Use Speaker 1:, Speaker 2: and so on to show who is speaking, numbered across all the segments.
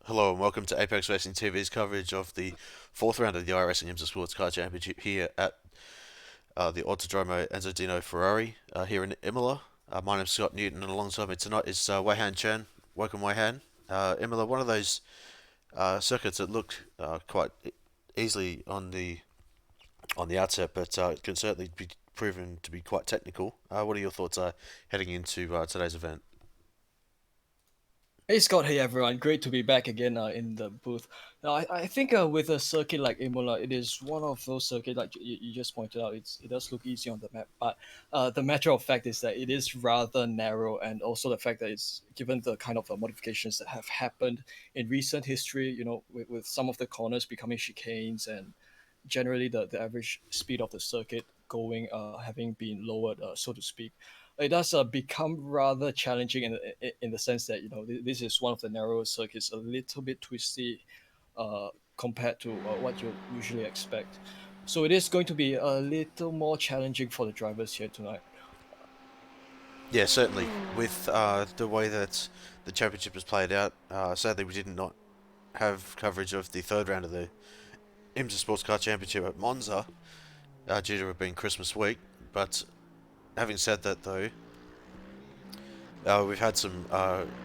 Speaker 1: Hello and welcome to Apex Racing TV's coverage of the fourth round of the iRacing IMSA Sportscar Championship here at the Autodromo Enzo Dino Ferrari here in Imola. My name's Scott Newton and alongside me tonight is Weihan Chen. Welcome, Weihan. Imola, one of those circuits that looked quite easily on the outset, but can certainly be proven to be quite technical. What are your thoughts heading into today's event?
Speaker 2: Hey Scott, hey everyone, great to be back again in the booth. Now, I think with a circuit like Imola, it is one of those circuits like you just pointed out. It does look easy on the map, but the matter of fact is that it is rather narrow, and also the fact that it's given the kind of modifications that have happened in recent history. With some of the corners becoming chicanes, and generally the average speed of the circuit going having been lowered, so to speak. It does become rather challenging in the sense that this is one of the narrower circuits, a little bit twisty uh, compared to what you usually expect. So it is going to be a little more challenging for the drivers here tonight.
Speaker 1: Yeah, certainly. With the way that the championship has played out, sadly we did not have coverage of the third round of the IMSA Sportscar Championship at Monza due to it being Christmas week. But having said that, though, we've had some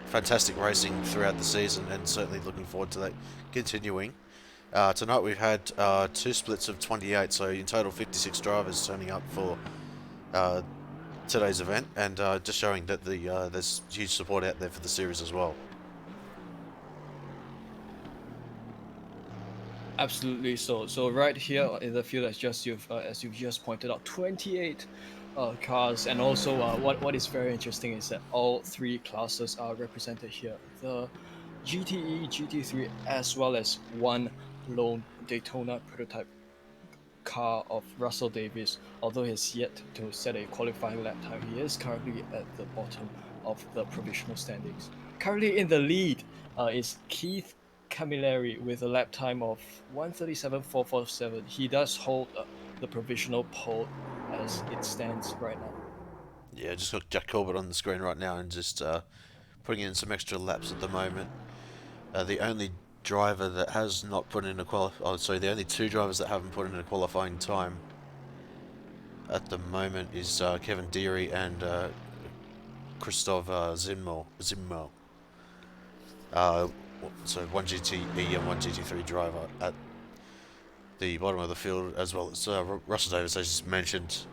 Speaker 1: fantastic racing throughout the season, and certainly looking forward to that continuing. Tonight we've had two splits of 28, so in total 56 drivers turning up for uh, today's event, and just showing that there's huge support out there for the series as well.
Speaker 2: Absolutely. So right here in the field, as you've just pointed out, 28 cars, and also what is very interesting is that all three classes are represented here: the GTE, GT3, as well as one lone Daytona prototype car of Russell Davies. Although he has yet to set a qualifying lap time, he is currently at the bottom of the provisional standings. Currently in the lead is Keith Camilleri with a lap time of 1:37.447. He does hold the provisional pole as it stands right now.
Speaker 1: Yeah, just got Jack Corbett on the screen right now and just putting in some extra laps at the moment. The only driver that has not put in a the only two drivers that haven't put in a qualifying time at the moment is Kevin Deary and Christoph Zimmo. Uh, so one GTE and one GT3 driver at the bottom of the field, as well as Russell Davis, as just mentioned,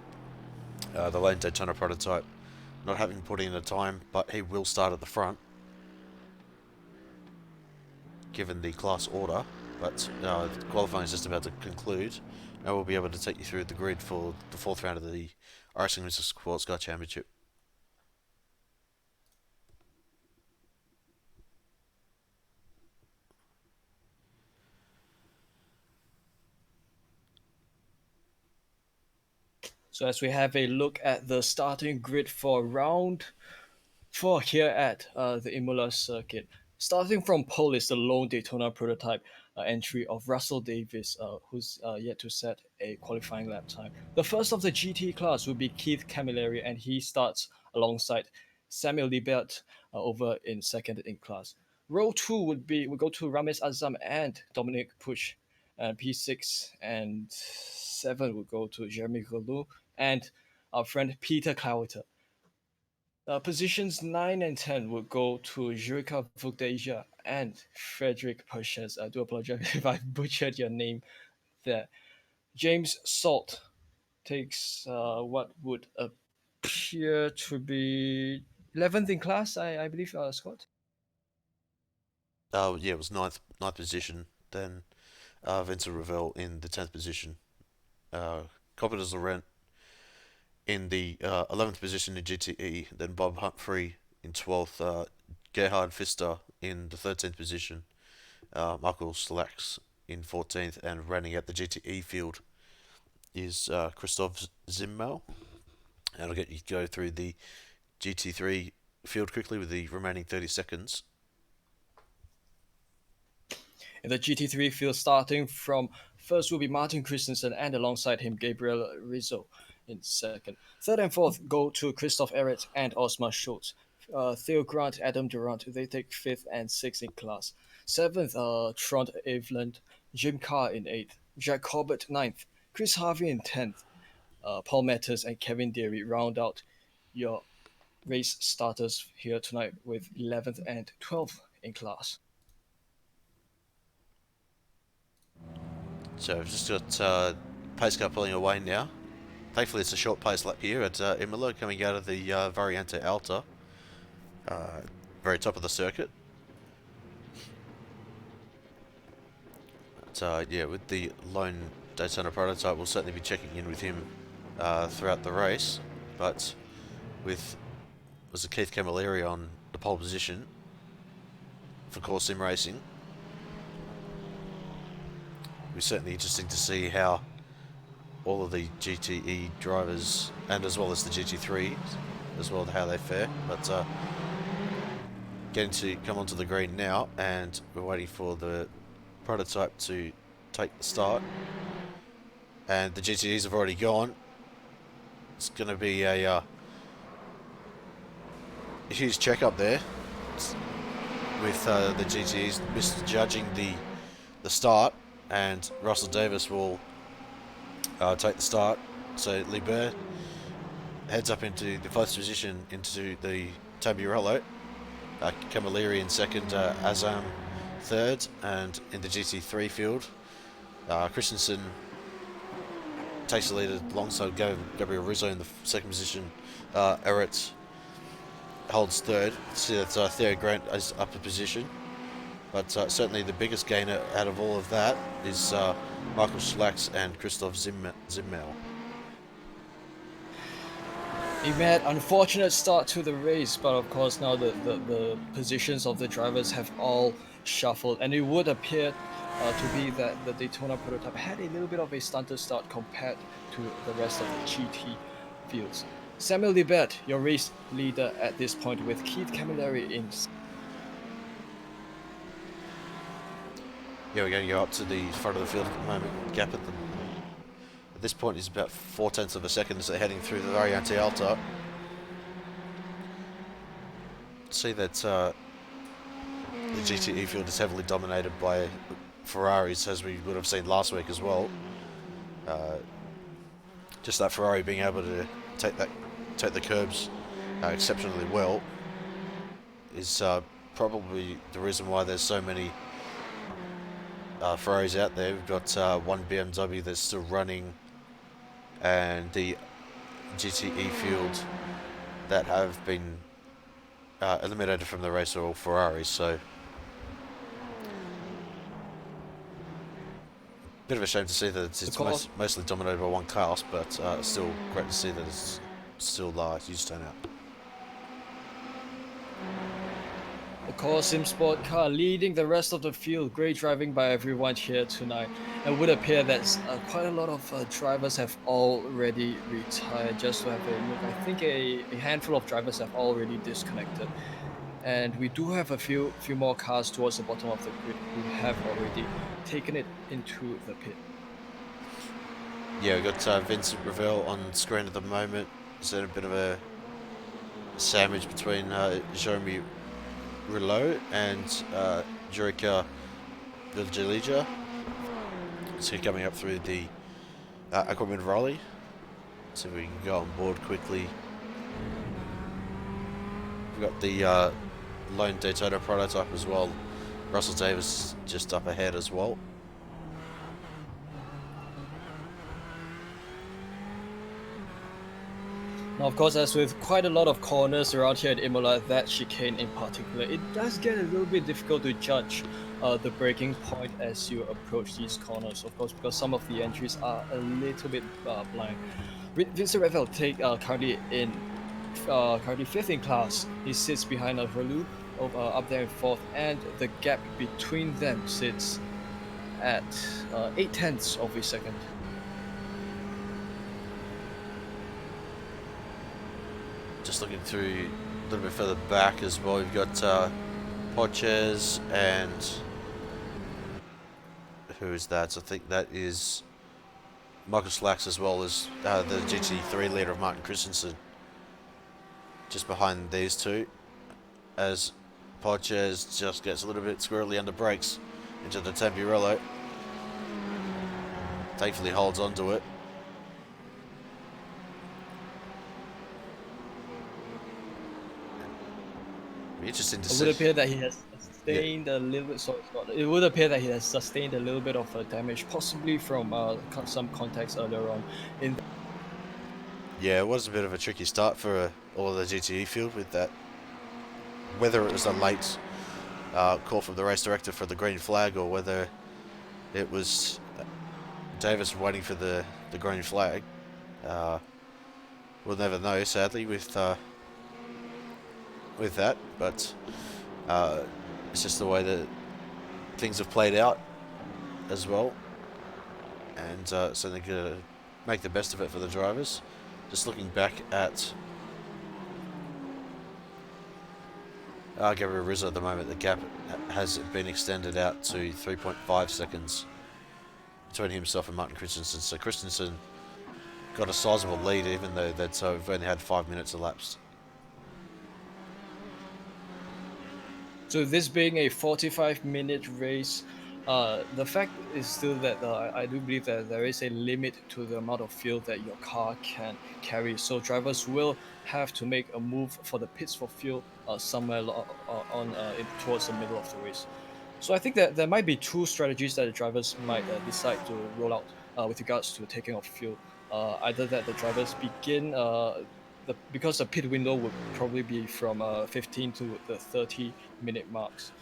Speaker 1: the lane Daytona prototype, not having put in a time, but he will start at the front, given the class order. But qualifying is just about to conclude, and we'll be able to take you through the grid for the fourth round of the IMSA Sportscar Championship.
Speaker 2: So as we have a look at the starting grid for round four here at the Imola circuit. Starting from pole is the lone Daytona prototype entry of Russell Davis, who's yet to set a qualifying lap time. The first of the GT class will be Keith Camilleri, and he starts alongside Samuel Libert over in second in class. Row two would go to Ramesh Azam and Dominic Push, and P6 and 7 would go to Jeremy Gillou and our friend Peter Clouter. Positions 9 and 10 would go to Jurika Vukdeja and Frederick Purchase. I do apologize if I butchered your name there. James Salt takes what would appear to be 11th in class, I believe, Scott.
Speaker 1: Yeah, it was ninth position. Then Vincent Ravel in the 10th position. Uh, Coppers Laurent in the 11th position in GTE. Then Bob Humphrey in 12th. Gerhard Pfister in the 13th position. Michael Slacks in 14th. And running out the GTE field is Christoph Zimmel. And I'll get you to go through the GT3 field quickly with the remaining 30 seconds.
Speaker 2: In the GT3 field, starting from first will be Martin Christensen and alongside him Gabriel Rizzo in second. Third and fourth go to Christoph Ehret and Osmar Schultz. Theo Grant, Adam Durant, they take 5th and 6th in class. 7th, Trent Aveland, Jim Carr in 8th, Jack Corbett 9th, Chris Harvey in 10th, Paul Matters and Kevin Deary round out your race starters here tonight with 11th and 12th in class.
Speaker 1: So we've just got pace car pulling away now. Thankfully, it's a short pace lap here at Imola, coming out of the Variante Alta, very top of the circuit. But, yeah, with the lone Daytona prototype, we'll certainly be checking in with him throughout the race. But with was it Keith Camilleri on the pole position for Core Sim Racing, it'll be certainly interesting to see how all of the GTE drivers, and as well as the GT3, as well, how they fare. But getting to come onto the green now, and we're waiting for the prototype to take the start. And the GTEs have already gone. It's going to be a huge check up there with the GTEs misjudging the start, and Russell Davis will take the start. So Liebert heads up into the first position into the Tamburello. Camilleri in second, Azam third, and in the GT3 field, Christensen takes the lead alongside Gabriel Rizzo in the second position. Eretz holds third. See that Theo Grant is up a position. But certainly the biggest gainer out of all of that is Michael Schlacks and Christoph Zimmel.
Speaker 2: A mad, unfortunate start to the race, but of course now the positions of the drivers have all shuffled, and it would appear to be that the Daytona prototype had a little bit of a stunted start compared to the rest of the GT fields. Samuel Libet, your race leader at this point, with Keith Camilleri in.
Speaker 1: Yeah, we're going to go up to the front of the field at the moment. Gap at this point is about 0.4 of a second as they're heading through the Variante Alta. See that the GTE field is heavily dominated by Ferraris, as we would have seen last week as well. Just that Ferrari being able to take the curbs exceptionally well is probably the reason why there's so many Ferraris out there. We've got one BMW that's still running, and the GTE field that have been eliminated from the race are all Ferraris, so bit of a shame to see that it's mostly dominated by one class, but still great to see that it's still huge turnout.
Speaker 2: The Core Sim Sport car leading the rest of the field. Great driving by everyone here tonight. It would appear that quite a lot of drivers have already retired. Just to have a look, I think a handful of drivers have already disconnected. And we do have a few more cars towards the bottom of the grid who have already taken it into the pit.
Speaker 1: Yeah, we've got Vincent Ravel on screen at the moment. Is there a bit of a sandwich between Jeremy Rouleau and Jurica Viljalija? So coming up through the Aquaman Raleigh. So we can go on board quickly. We've got the lone Daytona prototype as well. Russell Davis just up ahead as well.
Speaker 2: Now, of course, as with quite a lot of corners around here at Imola, that chicane in particular, it does get a little bit difficult to judge the braking point as you approach these corners, of course, because some of the entries are a little bit blind. Vincent Ravel currently 5th in class. He sits behind Relu up there in 4th, and the gap between them sits at 0.8 of a second.
Speaker 1: Just looking through a little bit further back as well, we've got Podches and who is that? So I think that is Michael Slacks, as well as the GT3 leader of Martin Christensen. Just behind these two. as Podches just gets a little bit squirrely under brakes into the Tamburello. Thankfully holds onto it. Be interesting to
Speaker 2: It would
Speaker 1: see.
Speaker 2: appear that he has
Speaker 1: Yeah,
Speaker 2: sustained a little bit. Sorry, Scott. It would appear that he has sustained a little bit of damage, possibly from some contacts earlier on. In
Speaker 1: yeah, it was a bit of a tricky start for all of the GTE field with that. Whether it was a late call from the race director for the green flag or whether it was Davis waiting for the green flag, we'll never know. Sadly, with that, but it's just the way that things have played out as well, and so they're gonna make the best of it for the drivers. Just looking back at Gabriel Rizzo at the moment, the gap has been extended out to 3.5 seconds between himself and Martin Christensen. So Christensen got a sizable lead, even though they've only had 5 minutes elapsed.
Speaker 2: So this being a 45-minute race, the fact is still that I do believe that there is a limit to the amount of fuel that your car can carry. So drivers will have to make a move for the pits for fuel somewhere towards the middle of the race. So I think that there might be two strategies that the drivers might decide to roll out with regards to taking off fuel. Either that the drivers begin because the pit window would probably be from 15 to the 30-minute marks.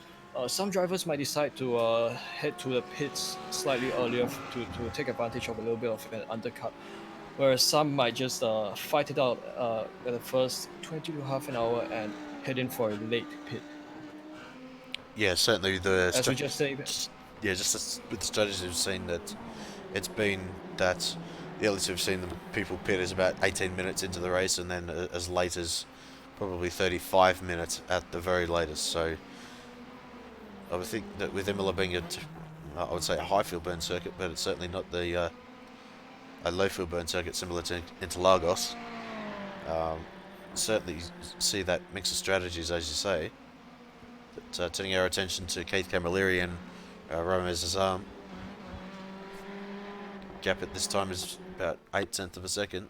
Speaker 2: Some drivers might decide to head to the pits slightly earlier to take advantage of a little bit of an undercut, whereas some might just fight it out at the first 20 to half an hour and head in for a late pit.
Speaker 1: Yeah, certainly the
Speaker 2: As we just say,
Speaker 1: yeah, just with the strategies we've seen that it's been that the earliest we've seen the people pit is about 18 minutes into the race, and then as late as probably 35 minutes at the very latest. So I would think that with Imola being I would say a high field burn circuit, but it's certainly not the a low field burn circuit similar to Interlagos. Um, certainly see that mix of strategies, as you say. But turning our attention to Keith Camilleri and Romeo Zazam. Gap at this time is about 0.8 of a second.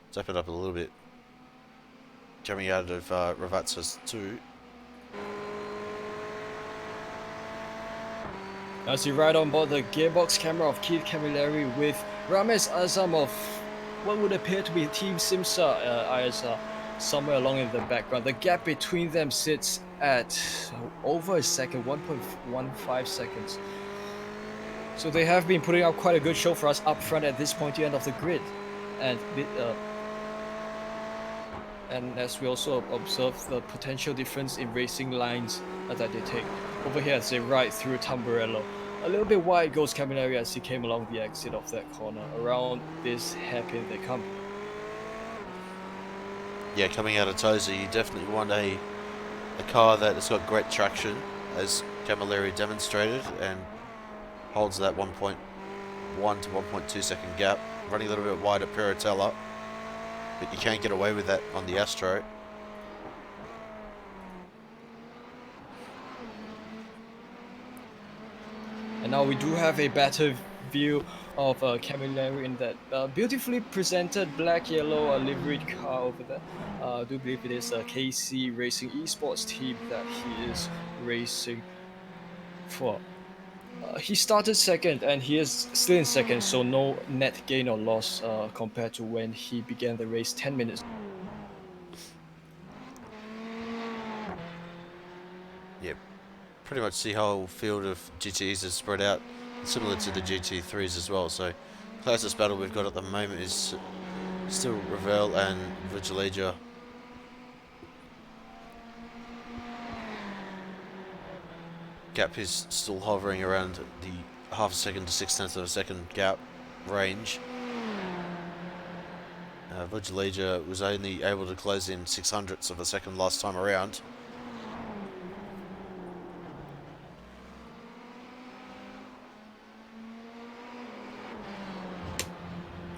Speaker 1: Let's open it up a little bit. Coming out of Ravazza's 2.
Speaker 2: as you ride on board the gearbox camera of Keith Camilleri with Ramesh Azam of what would appear to be Team IMSA ISR somewhere along in the background. The gap between them sits at over a second, 1.15 seconds. So they have been putting out quite a good show for us up front at this pointy end of the grid. And as we also observe the potential difference in racing lines that they take. Over here as they ride through Tamburello. A little bit wide goes Camilleri as he came along the exit of that corner. Around this hairpin they come.
Speaker 1: Yeah, coming out of Tosa, you definitely want a car that has got great traction, as Camilleri demonstrated, and holds that 1.1 to 1.2 second gap. Running a little bit wide at Piratella, but you can't get away with that on the Astro.
Speaker 2: And now we do have a better view of Camilleri in that beautifully presented black-yellow liveried car over there. I do believe it is a KC Racing Esports team that he is racing for. He started second and he is still in second, so no net gain or loss compared to when he began the race 10 minutes.
Speaker 1: Yeah, pretty much the whole field of GTEs is spread out, similar to the GT3s as well. So closest battle we've got at the moment is still Ravel and Vigilegia. Gap is still hovering around the half a second to 0.6 of a second gap range. Vigilegia was only able to close in 0.06 of a second last time around.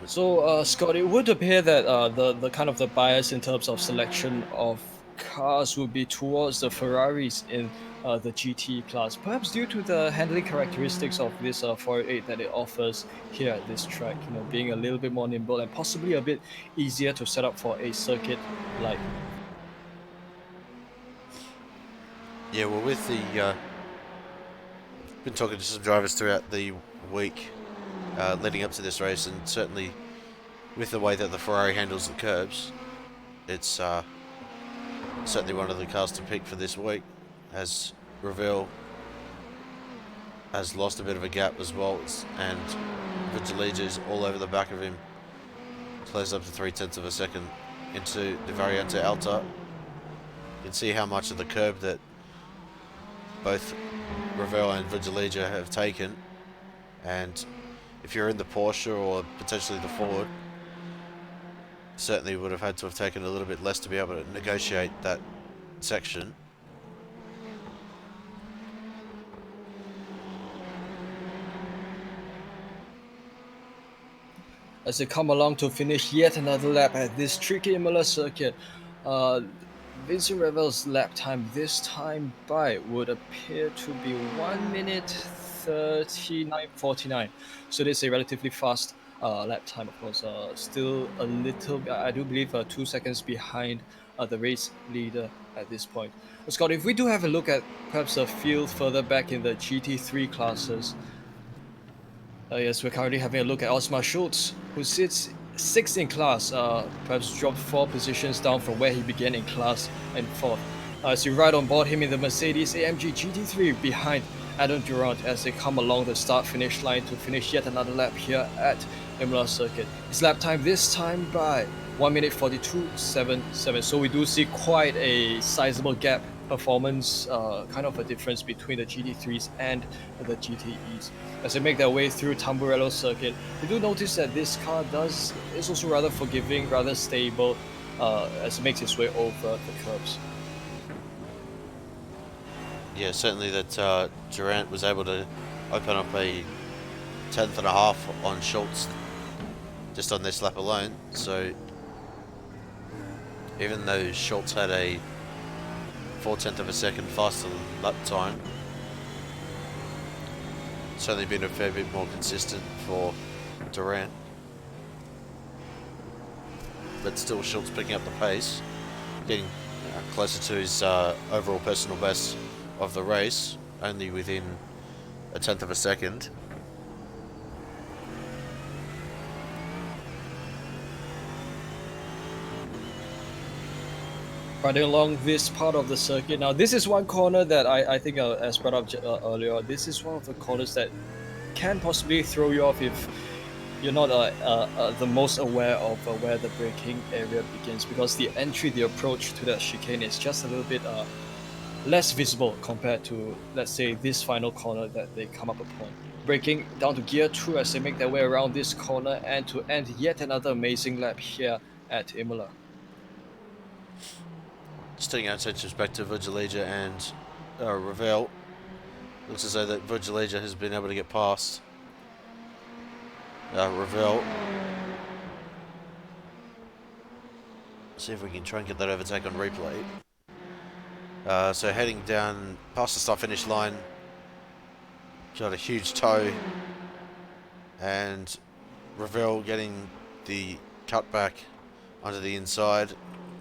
Speaker 2: So, Scott, it would appear that the kind of the bias in terms of selection of cars will be towards the Ferraris in the GT class, perhaps due to the handling characteristics of this 408 that it offers here at this track. Being a little bit more nimble and possibly a bit easier to set up for a circuit like.
Speaker 1: Yeah, well, with the been talking to some drivers throughout the week leading up to this race, and certainly with the way that the Ferrari handles the curbs, it's certainly one of the cars to pick for this week, as Ravel has lost a bit of a gap as well, and Gille-Villeneuve is all over the back of him, close up to 0.3 of a second into the Variante Alta. You can see how much of the curb that both Ravel and Gille-Villeneuve have taken, and if you're in the Porsche or potentially the Ford, certainly would have had to have taken a little bit less to be able to negotiate that section.
Speaker 2: As they come along to finish yet another lap at this tricky Imola circuit, uh, Vincent Revel's lap time this time by would appear to be 1 minute 39:49. So this is a relatively fast lap time, of course. Still a little, I do believe, 2 seconds behind the race leader at this point. Scott, if we do have a look at perhaps a field further back in the GT3 classes, yes, we're currently having a look at Osmar Schultz, who sits sixth in class, perhaps dropped 4 positions down from where he began in class and fourth. As you ride on board him in the Mercedes AMG GT3 behind Adam Durant as they come along the start-finish line to finish yet another lap here at Imola circuit. His lap time this time by 1 minute 42.77. So we do see quite a sizable gap performance, kind of a difference between the GT3s and the GTEs. As they make their way through Tamburello circuit, we do notice that this car is also rather forgiving, rather stable, as it makes its way over the curbs.
Speaker 1: Yeah, certainly that Durant was able to open up a 10th and a half on Schultz just on this lap alone. So even though Schultz had a 0.4 of a second faster lap time, certainly been a fair bit more consistent for Durant. But still Schultz picking up the pace, getting closer to his overall personal best of the race, only within 1/10 of a second.
Speaker 2: Riding along this part of the circuit. Now, this is one corner that I think, as brought up earlier, this is one of the corners that can possibly throw you off if you're not the most aware of where the braking area begins, because the entry, the approach to that chicane is just a little bit less visible compared to, let's say, this final corner that they come up upon. Braking down to gear 2 as they make their way around this corner and to end yet another amazing lap here at Imola.
Speaker 1: Just turning our attention back to Gille-Villeneuve and Ravel. Looks as though that Gille-Villeneuve has been able to get past Ravel. See if we can try and get that overtake on replay. So heading down past the start finish line, got a huge toe, and Ravel getting the cutback onto the inside,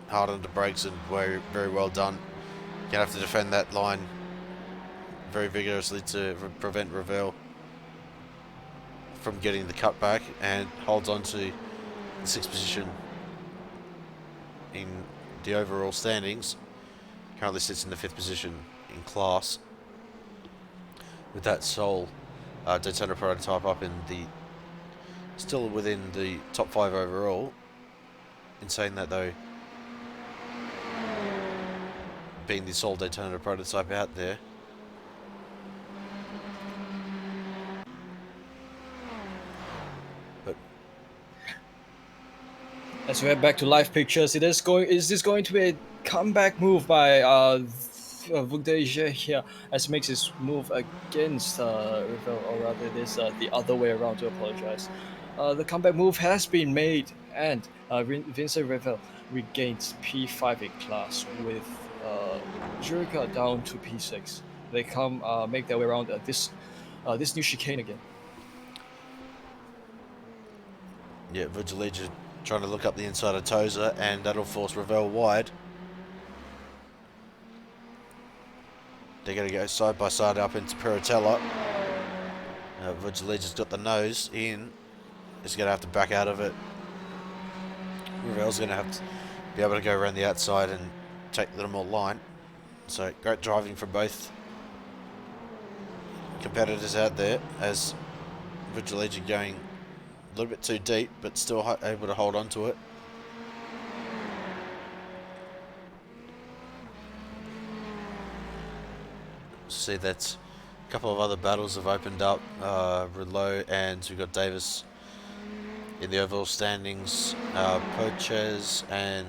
Speaker 1: hard on the brakes, and very, very well done. Gonna have to defend that line very vigorously to prevent Ravel from getting the cutback, and holds on to the 6th position in the overall standings. Currently sits in the 5th position in class, with that sole Daytona prototype up in the, still within the top 5 overall. In saying that though, being the sole Daytona prototype out there, but
Speaker 2: as we head back to live pictures, is this going to be a comeback move by Gille-Villeneuve here, as makes his move against Ravel, or rather it is the other way around, to apologize. The comeback move has been made, and Vincent Ravel regains P5 in class with Zurich down to P6. They come make their way around this new chicane again.
Speaker 1: Yeah, Vigilege trying to look up the inside of Tozer, and that'll force Ravel wide. They're going to go side by side up into Piratella. Vigilege's got the nose in. He's going to have to back out of it. Ravel's going to have to be able to go around the outside and take a little more line. So great driving from both competitors out there, as Vigilege going a little bit too deep, but still able to hold on to it. See that a couple of other battles have opened up. Rouleau, and we've got Davis in the overall standings. Poches and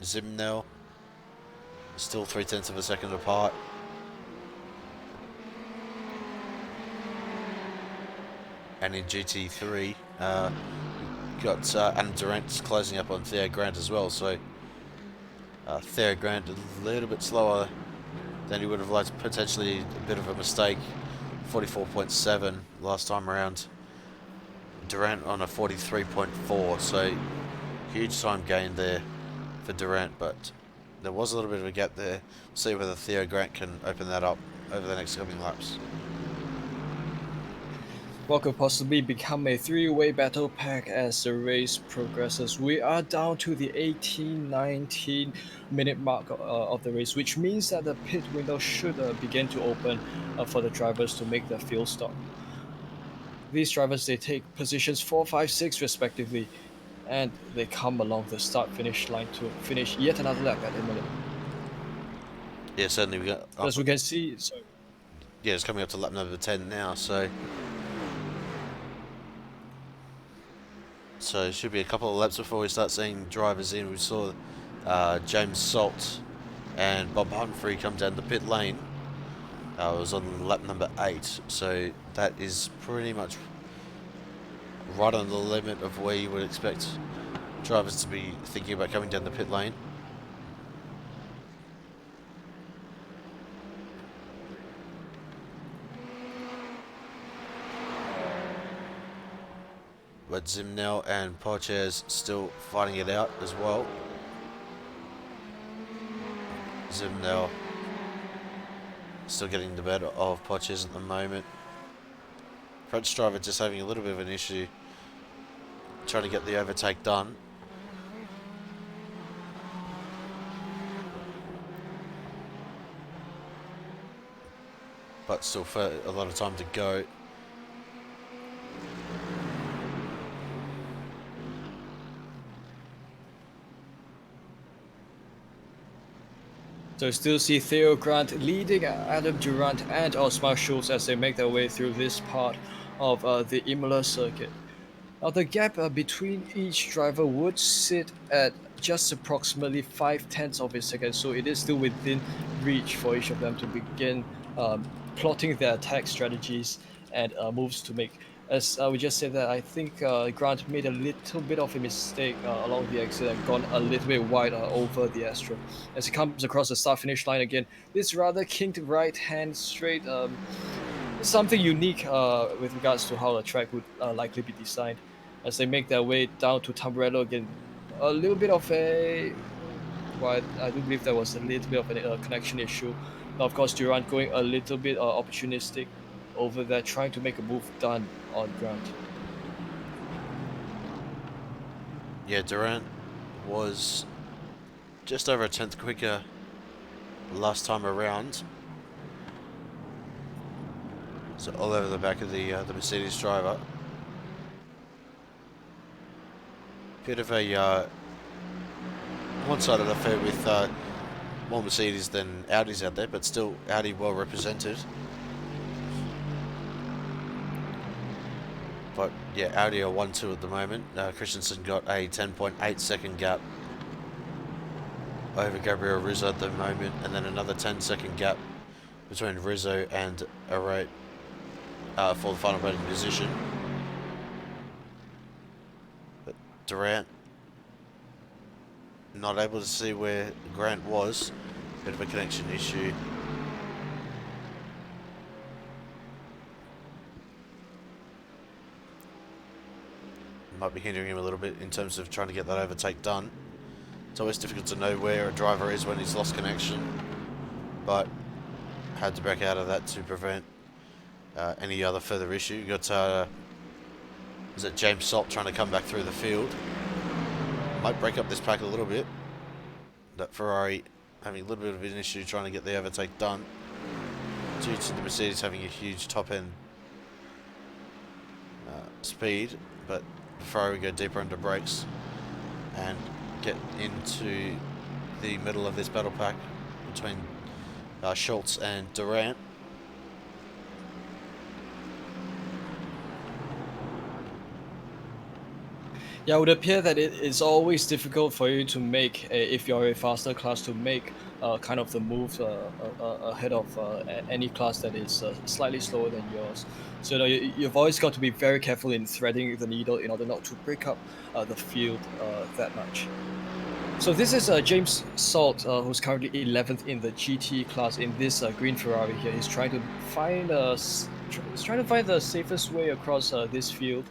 Speaker 1: Zimnel still 0.3 of a second apart. And in GT3, got Adam Durant closing up on Theo Grant as well. So Theo Grant a little bit slower than he would have liked. Potentially a bit of a mistake. 44.7 last time around. Durant on a 43.4, so huge time gain there for Durant, but there was a little bit of a gap there. We'll see whether Theo Grant can open that up over the next coming laps.
Speaker 2: What could possibly become a three-way battle pack as the race progresses. We are down to the 18-19 minute mark of the race, which means that the pit window should begin to open for the drivers to make their fuel stop. These drivers, they take positions 4, 5, 6 respectively, and they come along the start-finish line to finish yet another lap at Imola.
Speaker 1: Yeah, certainly we got.
Speaker 2: As we can see,
Speaker 1: yeah, it's coming up to lap number 10 now, so it should be a couple of laps before we start seeing drivers in. We saw James Salt and Bob Humphrey come down the pit lane. It was on lap number 8, so that is pretty much right on the limit of where you would expect drivers to be thinking about coming down the pit lane. But Zimnel and Poches still fighting it out as well. Zimnel still getting the better of Poches at the moment. French driver just having a little bit of an issue trying to get the overtake done. But still for a lot of time to go.
Speaker 2: So still see Theo Grant leading Adam Durant and Osmar Schultz as they make their way through this part of the Imola circuit. Now the gap between each driver would sit at just approximately 0.5 of a second, so it is still within reach for each of them to begin plotting their attack strategies and moves to make. As we just said that, I think Grant made a little bit of a mistake along the exit and gone a little bit wide over the Astra. As he comes across the start-finish line again, this rather kinked right-hand straight, something unique with regards to how the track would likely be designed. As they make their way down to Tamburello again, a little bit of a... Well, I do believe there was a little bit of a connection issue. Now, of course, Durant going a little bit opportunistic over there, trying to make a move done on Grant.
Speaker 1: Yeah, Durant was just over a tenth quicker last time around. So all over the back of the Mercedes driver. Bit of a one-sided affair with more Mercedes than Audis out there, but still Audi well represented. But yeah, Audi are 1-2 at the moment. Christensen got a 10.8 second gap over Gabriel Rizzo at the moment, and then another 10-second gap between Rizzo and Arate for the final podium position. But Durant not able to see where Grant was. Bit of a connection issue. Might be hindering him a little bit in terms of trying to get that overtake done. It's always difficult to know where a driver is when he's lost connection, but had to back out of that to prevent any other further issue. You got is it James Salt trying to come back through the field? Might break up this pack a little bit. That Ferrari having a little bit of an issue trying to get the overtake done due to the Mercedes having a huge top end speed, but Ferrari go deeper into brakes and get into the middle of this battle pack between Schultz and Durant.
Speaker 2: Yeah, it would appear that it is always difficult for you to make, if you're a faster class, to make kind of the move ahead of any class that is slightly slower than yours. So you've always got to be very careful in threading the needle in order not to break up the field that much. So this is James Salt, who's currently 11th in the GT class in this green Ferrari here. He's trying to find the safest way across this field.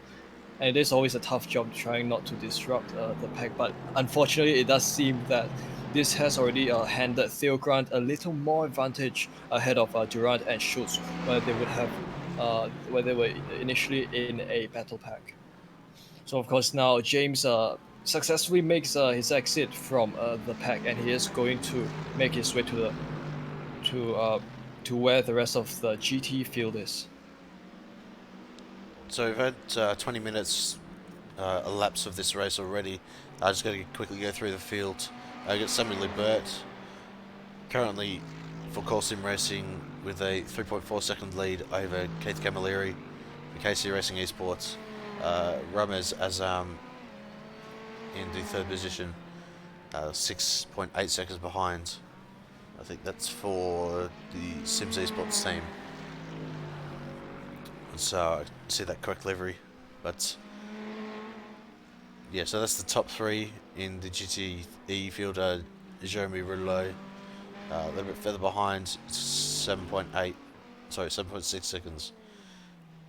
Speaker 2: And it is always a tough job trying not to disrupt the pack, but unfortunately it does seem that this has already handed Theo Grant a little more advantage ahead of Durant and Schultz, where they would have where they were initially in a battle pack. So of course now James successfully makes his exit from the pack, and he is going to make his way to where the rest of the GT field is.
Speaker 1: So we've had 20 minutes elapsed of this race already. I just got to quickly go through the field. I got Samuel Libert currently for Sim Racing with a 3.4 second lead over Keith Camilleri for KC Racing Esports. Ramez Azam in the third position, 6.8 seconds behind. I think that's for the Sims Esports team. So I see that correct livery, but yeah, so that's the top three in the GTE field. Jeremy Rouleau, a little bit further behind, 7.6 seconds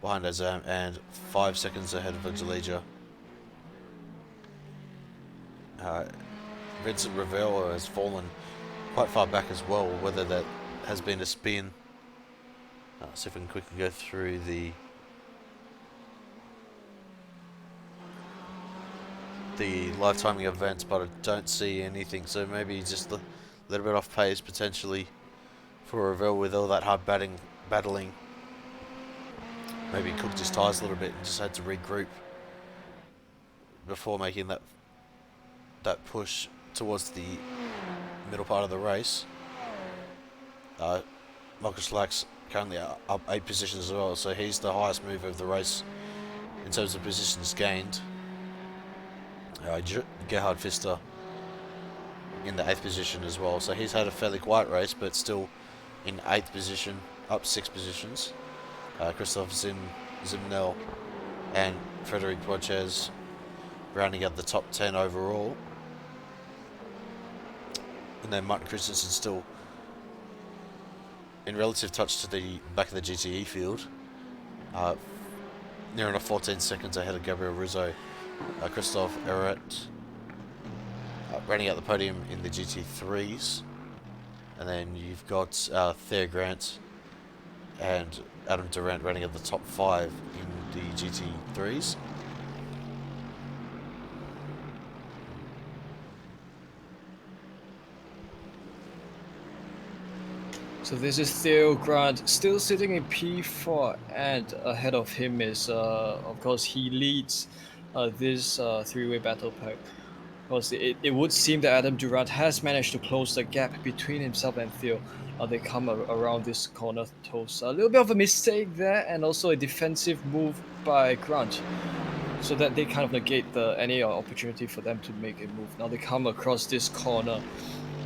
Speaker 1: behind Azam, and 5 seconds ahead of Jalija. Vincent Ravel has fallen quite far back as well, whether that has been a spin. See if we can quickly go through the live timing events, but I don't see anything, so maybe just a little bit off pace potentially for Ravel with all that hard battling. Maybe he cooked his tyres a little bit and just had to regroup before making that push towards the middle part of the race. Michael Schlack's currently up 8 positions as well, so he's the highest mover of the race in terms of positions gained. Gerhard Pfister in the 8th position as well, so he's had a fairly quiet race, but still in 8th position, up 6 positions. Christoph Zimnel and Frederic Borges rounding out the top 10 overall. And then Martin Christensen still in relative touch to the back of the GTE field, near enough 14 seconds ahead of Gabriel Rizzo. Christoph Eret running out the podium in the GT3s, and then you've got Theo Grant and Adam Durant running at the top 5 in the GT3s.
Speaker 2: So this is Theo Grant still sitting in P4, and ahead of him is, of course, he leads this three-way battle pack. Because it would seem that Adam Durant has managed to close the gap between himself and Theo. They come around this corner toast. A little bit of a mistake there, and also a defensive move by Grant, so that they kind of negate any opportunity for them to make a move. Now they come across this corner.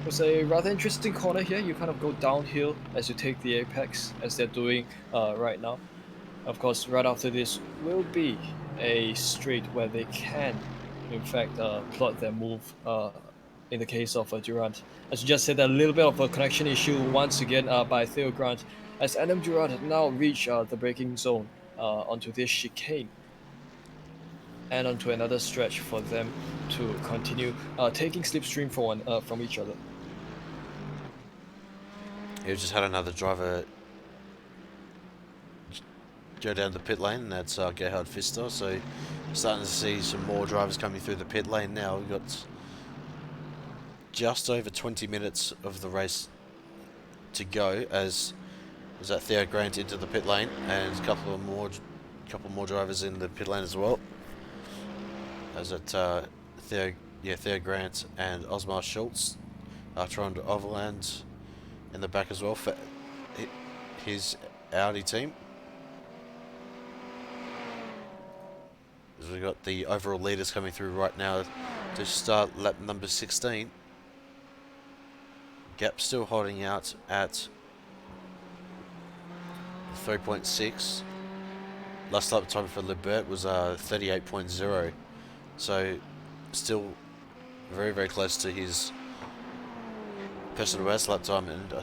Speaker 2: It's a rather interesting corner here. You kind of go downhill as you take the apex, as they're doing right now. Of course, right after this will be a straight where they can, in fact, plot their move in the case of Durant. As you just said, a little bit of a connection issue once again by Theo Grant, as Adam Durant now reach the braking zone onto this chicane and onto another stretch for them to continue taking slipstream from each other.
Speaker 1: He just had another driver go down the pit lane, and that's Gerhard Pfister. So starting to see some more drivers coming through the pit lane now. We've got just over 20 minutes of the race to go as that Theo Grant into the pit lane, and a couple more drivers in the pit lane as well. As it Theo Grant and Osmar Schultz, Trond Overland in the back as well for his Audi team. As we've got the overall leaders coming through right now to start lap number 16. Gap still holding out at 3.6. Last lap time for Lebert was 38.0. So still very, very close to his personal best lap time, and I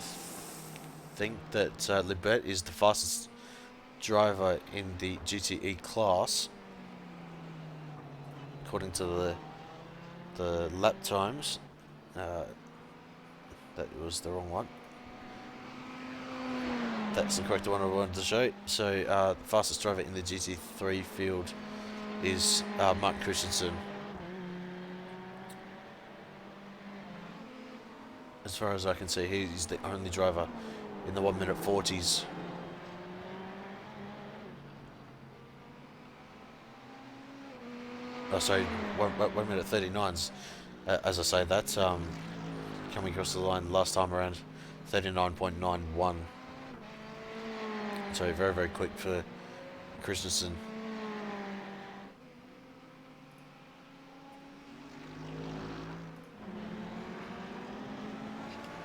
Speaker 1: think that Lebert is the fastest driver in the GTE class according to the lap times. That was the wrong one. That's the correct one I wanted to show. So the fastest driver in the GT3 field is Mark Christensen. As far as I can see, he's the only driver in the 1 minute 40s. Oh, sorry, 1 minute 39s. As I say, that's coming across the line last time around, 39.91. So very, very quick for Christensen.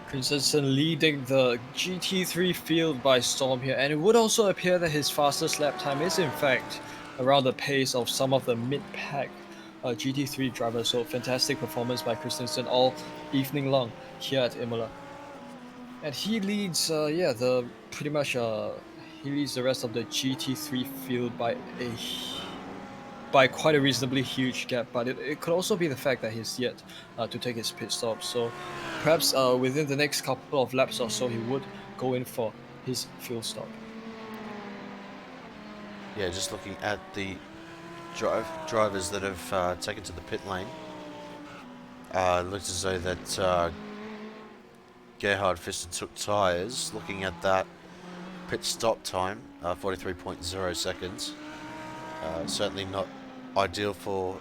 Speaker 2: Christensen leading the GT3 field by storm here, and it would also appear that his fastest lap time is in fact around the pace of some of the mid-pack GT3 drivers. So fantastic performance by Christensen all evening long here at Imola, and he leads he leads the rest of the GT3 field by quite a reasonably huge gap, but it could also be the fact that he's yet to take his pit stop. So perhaps within the next couple of laps or so, he would go in for his fuel stop.
Speaker 1: Yeah, just looking at the drivers that have taken to the pit lane, it looks as though that Gerhard Pfister took tyres. Looking at that pit stop time, 43.0 seconds. Certainly not ideal for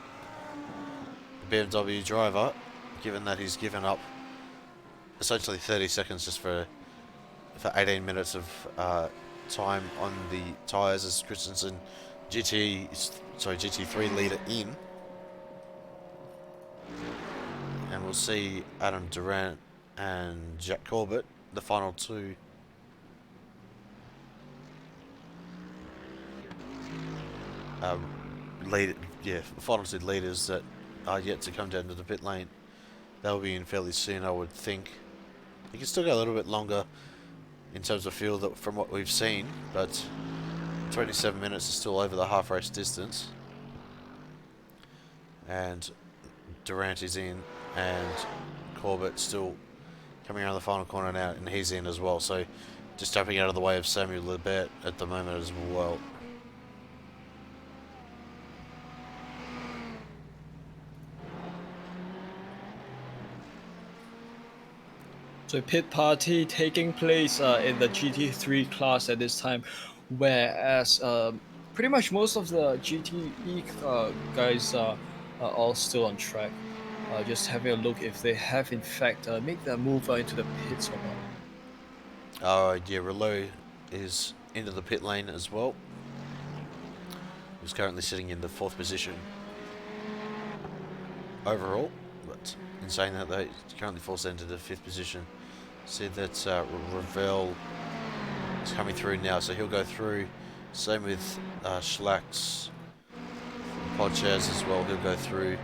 Speaker 1: the BMW driver, given that he's given up essentially 30 seconds just for 18 minutes of time on the tyres as Christensen GT3 leader in. And we'll see Adam Durant and Jack Corbett, the final two. Final two leaders that are yet to come down to the pit lane. They'll be in fairly soon, I would think. It can still go a little bit longer in terms of fuel from what we've seen, but 27 minutes is still over the half race distance. And Durant is in, and Corbett still coming around the final corner now, and he's in as well. So just jumping out of the way of Samuel Lebert at the moment as well.
Speaker 2: So pit party taking place in the GT3 class at this time, whereas pretty much most of the GTE guys are all still on track. Just having a look if they have in fact made their move into the pits or not.
Speaker 1: Rouleau is into the pit lane as well. He's currently sitting in the 4th position overall, but in saying that, though, he's currently forced into the 5th position. See that Ravel is coming through now, so he'll go through. Same with Schlacks, Podchaz as well. He'll go through.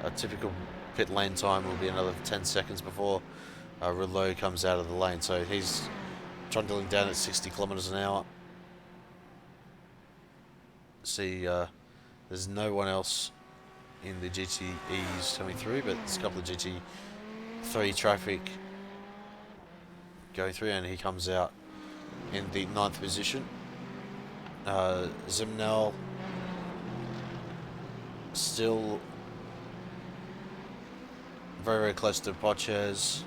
Speaker 1: A typical pit lane time will be another 10 seconds before Rouleau comes out of the lane. So he's trundling down at 60 kilometers an hour. See, there's no one else in the GTEs coming through, but there's a couple of GT3 traffic going through, and he comes out in the 9th position. Zimnel still very, very close to Poches,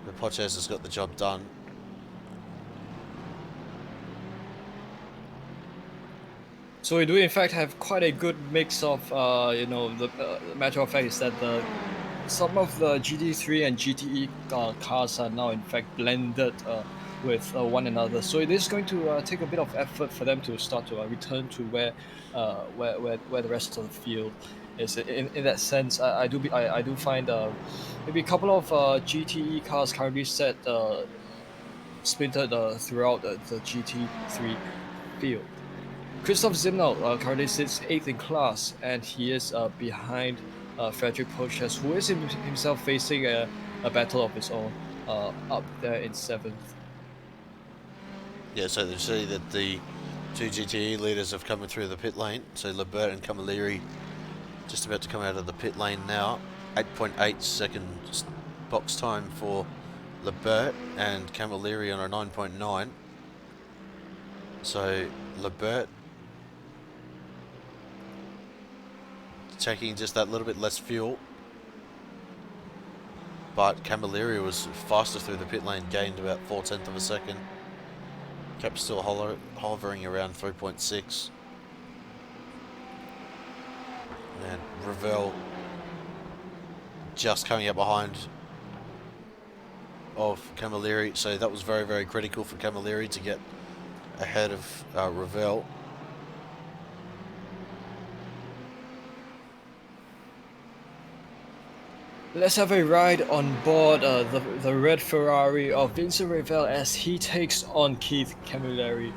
Speaker 1: but Poches has got the job done.
Speaker 2: So we do in fact have quite a good mix of, the matter of fact is that some of the GT3 and GTE cars are now in fact blended with one another. So it is going to take a bit of effort for them to start to return to where the rest of the field is. In that sense, I do find maybe a couple of GTE cars currently splintered throughout the GT3 field. Christoph Zimnel currently sits 8th in class, and he is behind Frederick Poches, who is himself facing a battle of his own up there in 7th.
Speaker 1: Yeah, so they see that the two GTE leaders have come through the pit lane. So Lebert and Camilleri just about to come out of the pit lane now. 8.8 second box time for Lebert, and Camilleri on a 9.9. So Lebert taking just that little bit less fuel, but Camilleri was faster through the pit lane, gained about 4/10 of a second. Kept still hovering around 3.6. And Ravel just coming up behind of Camilleri, so that was very, very critical for Camilleri to get ahead of Ravel.
Speaker 2: Let's have a ride on board the red Ferrari of Vincent Ravel as he takes on Keith Camilleri.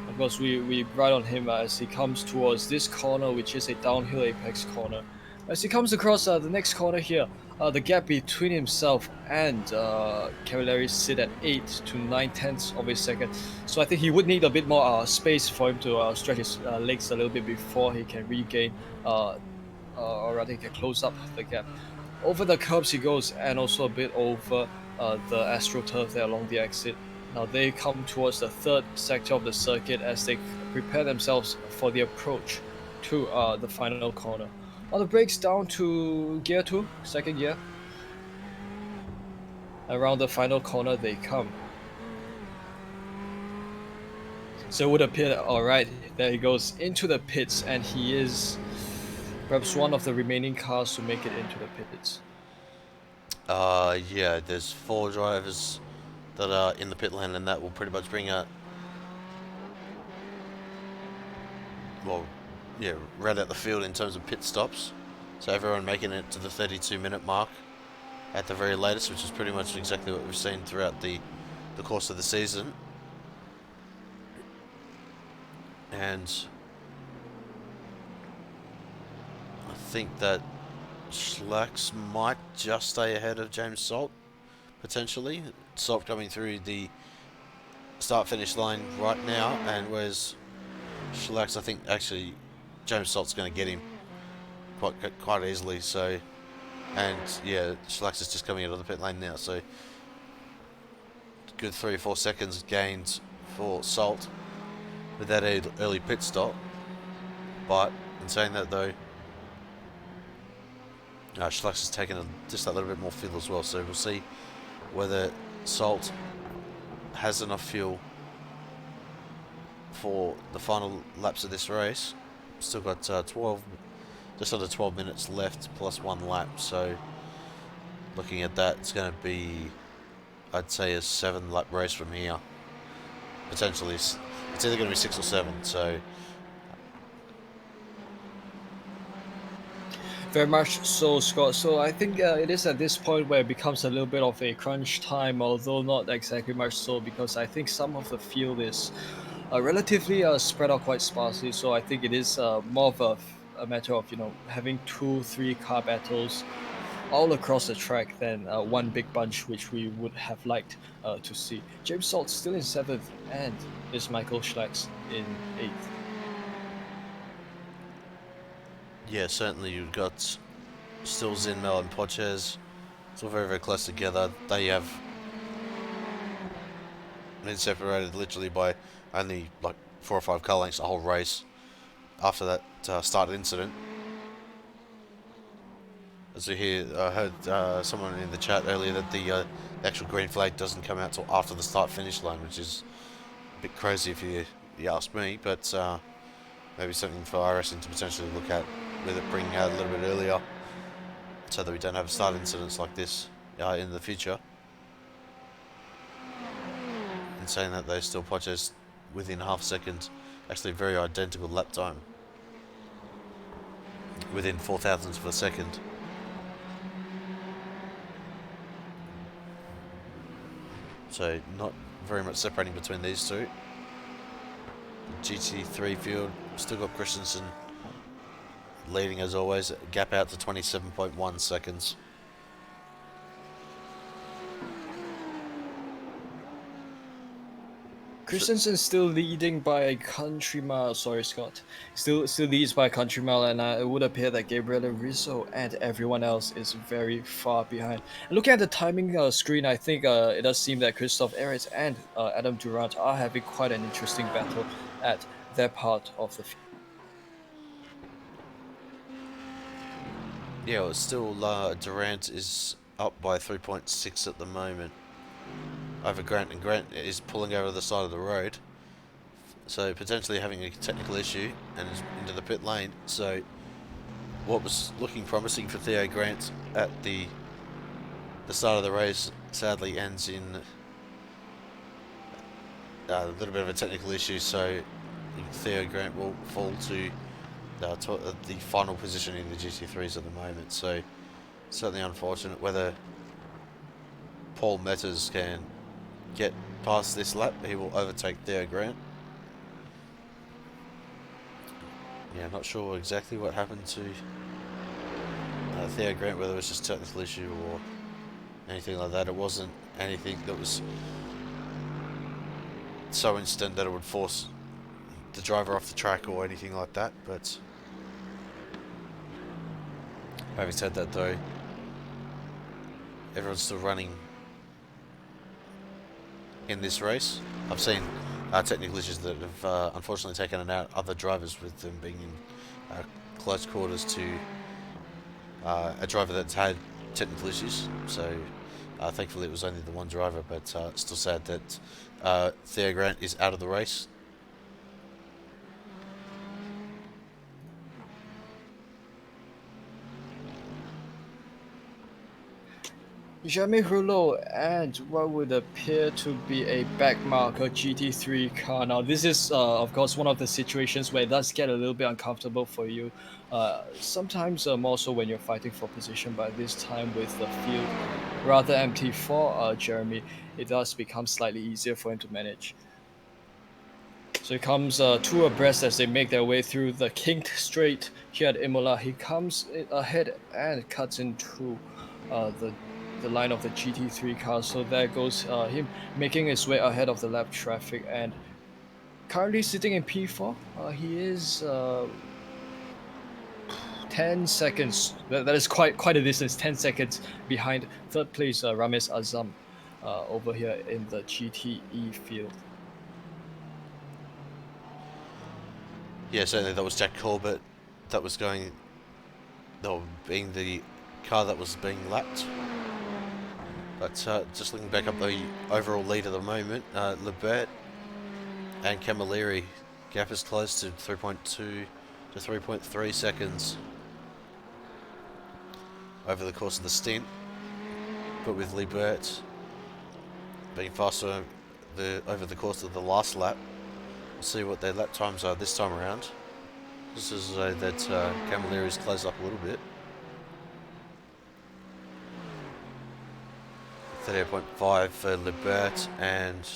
Speaker 2: Of course, we ride on him as he comes towards this corner, which is a downhill apex corner. As he comes across the next corner here, the gap between himself and Camilleri sit at 8 to 9/10 of a second. So I think he would need a bit more space for him to stretch his legs a little bit before he can regain, or rather he can close up the gap. Over the curbs he goes, and also a bit over the AstroTurf there along the exit. Now they come towards the 3rd sector of the circuit as they prepare themselves for the approach to the final corner. On the brakes down to gear 2, 2nd gear. Around the final corner they come. So it would appear, alright, there he goes into the pits, and he is perhaps one of the remaining cars to make it into the pits.
Speaker 1: Yeah, there's 4 drivers that are in the pit lane, and that will pretty much bring out, well, yeah, right out the field in terms of pit stops. So everyone making it to the 32-minute mark at the very latest, which is pretty much exactly what we've seen throughout the course of the season. And I think that Schlax might just stay ahead of James Salt, potentially. Salt coming through the start-finish line right now, and whereas Schlax, I think actually James Salt's going to get him quite easily. So, and yeah, Schlax is just coming out of the pit lane now, so good 3 or 4 seconds gained for Salt with that early pit stop. But in saying that though, Schlax has taken just that little bit more fuel as well, so we'll see whether Salt has enough fuel for the final laps of this race. Still got just under 12 minutes left plus 1 lap, so looking at that, it's going to be, I'd say, a 7-lap race from here. Potentially, it's either going to be 6 or 7, so
Speaker 2: Very much so, Scott. So I think it is at this point where it becomes a little bit of a crunch time, although not exactly much so, because I think some of the field is relatively spread out quite sparsely. So I think it is more of a matter of having 2, 3 car battles all across the track than one big bunch, which we would have liked to see. James Salt still in seventh, and is Michael Schlacks in eighth.
Speaker 1: Yeah, certainly you've got still Zinmel and Poches, still very, very close together. They have been separated literally by only like 4 or 5 car lengths the whole race after that start incident. As we hear, I heard someone in the chat earlier that the actual green flag doesn't come out till after the start-finish line, which is a bit crazy if you ask me, but maybe something for iRacing to potentially look at, with it bringing out a little bit earlier, so that we don't have start incidents like this in the future. And saying that they still Poches within half a second, actually very identical lap time, within 4,000ths of a second. So not very much separating between these two. GT3 field, still got Christensen leading as always, gap out to 27.1 seconds.
Speaker 2: Christensen still leading by a country mile. Sorry, Scott. Still leads by a country mile, and it would appear that Gabriel Rizzo and everyone else is very far behind. And looking at the timing screen, I think it does seem that Christoph Ehret and Adam Durant are having quite an interesting battle at their part of the field.
Speaker 1: Yeah, well, still Durant is up by 3.6 at the moment over Grant, and Grant is pulling over the side of the road, so potentially having a technical issue and is into the pit lane. So what was looking promising for Theo Grant at the start of the race sadly ends in a little bit of a technical issue, so Theo Grant will fall to the final position in the GT3s at the moment. So certainly unfortunate. Whether Paul Metters can get past this lap, he will overtake Theo Grant. Yeah, not sure exactly what happened to Theo Grant, whether it was just a technical issue or anything like that. It wasn't anything that was so instant that it would force the driver off the track or anything like that, but having said that though, everyone's still running in this race. I've seen technical issues that have unfortunately taken out other drivers, with them being in close quarters to a driver that's had technical issues. So thankfully it was only the one driver, but still sad that Theo Grant is out of the race.
Speaker 2: Jeremy Rouleau and what would appear to be a backmarker GT3 car. Now, this is, of course, one of the situations where it does get a little bit uncomfortable for you. Sometimes more so when you're fighting for position, but this time with the field rather empty for Jeremy, it does become slightly easier for him to manage. So he comes two abreast as they make their way through the kinked straight here at Imola. He comes ahead and cuts into the line of the GT3 car. So there goes him making his way ahead of the lap traffic, and currently sitting in P4. He is 10 seconds. That is quite a distance. 10 seconds behind third place Ramesh Azam over here in the GTE field.
Speaker 1: Yeah, certainly that was Jack Corbett that was going, being the car that was being lapped. But just looking back up the overall lead at the moment, Lebert and Camilleri gap is close to 3.2 to 3.3 seconds over the course of the stint. But with Lebert being faster over the course of the last lap, we'll see what their lap times are this time around. This is that Camilleri's closed up a little bit. 38.5 for Lebert and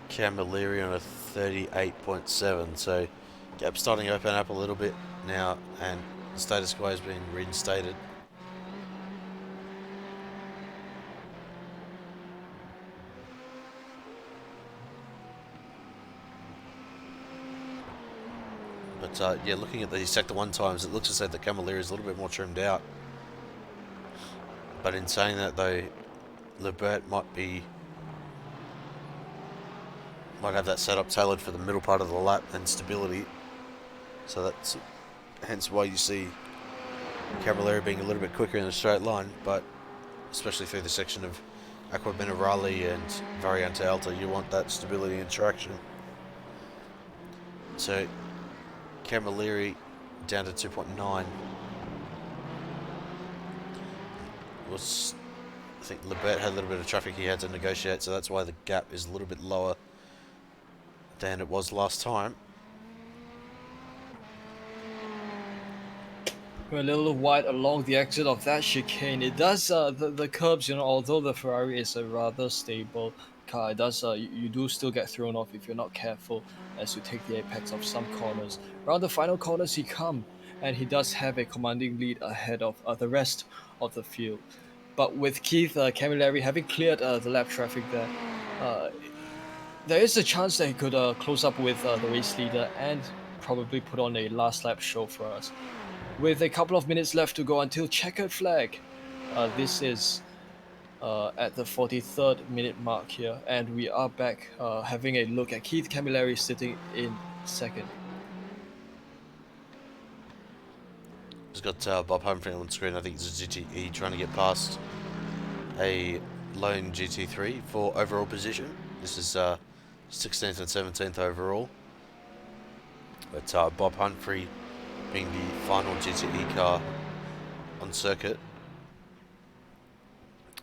Speaker 1: Camilleri on a 38.7. So gap starting to open up a little bit now, and the status quo is being reinstated. But yeah, looking at the Sector 1 times, it looks as though the Camilleri is a little bit more trimmed out. But in saying that though, Lebert might have that setup tailored for the middle part of the lap and stability. So that's hence why you see Camilleri being a little bit quicker in a straight line, but especially through the section of Acqua Minerale and Variante Alta, you want that stability and traction. So Camilleri down to 2.9 was, I think Lebert had a little bit of traffic he had to negotiate, so that's why the gap is a little bit lower than it was last time.
Speaker 2: We're a little wide along the exit of that chicane. It does the curbs, although the Ferrari is a rather stable car, it does you do still get thrown off if you're not careful as you take the apex of some corners. Around the final corners he come, and he does have a commanding lead ahead of the rest of the field. But with Keith Camilleri having cleared the lap traffic uh, there is a chance that he could close up with the race leader and probably put on a last lap show for us. With a couple of minutes left to go until checkered flag, this is at the 43rd minute mark here, and we are back having a look at Keith Camilleri sitting in second.
Speaker 1: He's got Bob Humphrey on screen. I think it's a GTE trying to get past a lone GT3 for overall position. This is 16th and 17th overall. But Bob Humphrey, being the final GTE car on circuit,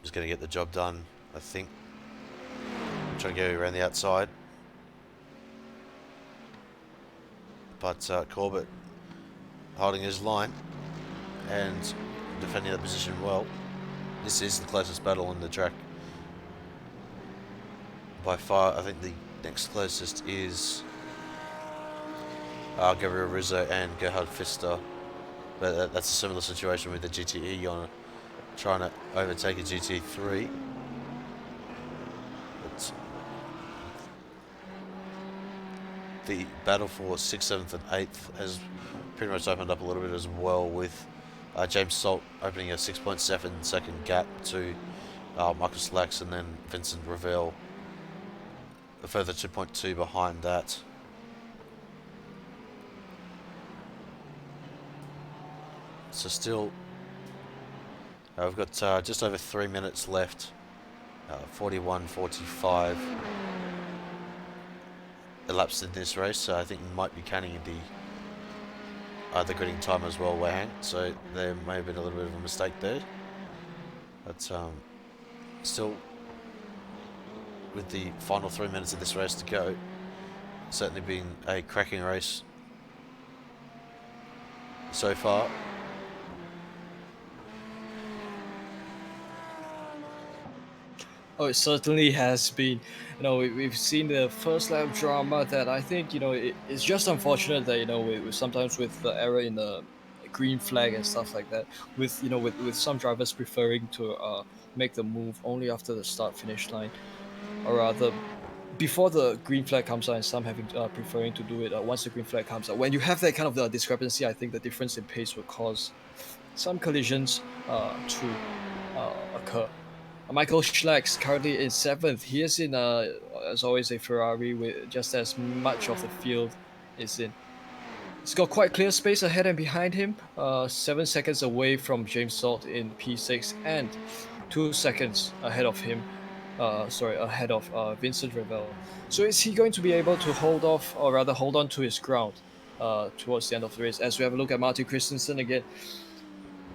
Speaker 1: is going to get the job done, I think. Trying to go around the outside. But Corbett holding his line and defending that position well. This is the closest battle on the track by far. I think the next closest is Gabriel Rizzo and Gerhard Pfister, but that's a similar situation with the GTE on trying to overtake a GT3. But the battle for 6th, 7th and 8th has pretty much opened up a little bit as well, with James Salt opening a 6.7 second gap to Marcus Lax, and then Vincent Ravel a further 2.2 behind that. So still, we've got just over 3 minutes left, 41.45 elapsed in this race, so I think we might be counting the gridding time as well, Wang. So there may have been a little bit of a mistake there, but still, with the final 3 minutes of this race to go, certainly been a cracking race so far.
Speaker 2: Oh, it certainly has been. We've seen the first lap drama that I think, it's just unfortunate that, sometimes with the error in the green flag and stuff like that, with some drivers preferring to make the move only after the start finish line, or rather before the green flag comes out, and some having preferring to do it once the green flag comes out. When you have that kind of discrepancy, I think the difference in pace will cause some collisions to occur. Michael Schlack's currently in seventh. He is in, as always, a Ferrari with just as much of the field is in. He's got quite clear space ahead and behind him, 7 seconds away from James Salt in P6, and 2 seconds ahead of him. Ahead of Vincent Ravel. So is he going to be able to hold off, or rather hold on to his ground towards the end of the race? As we have a look at Martin Christensen again.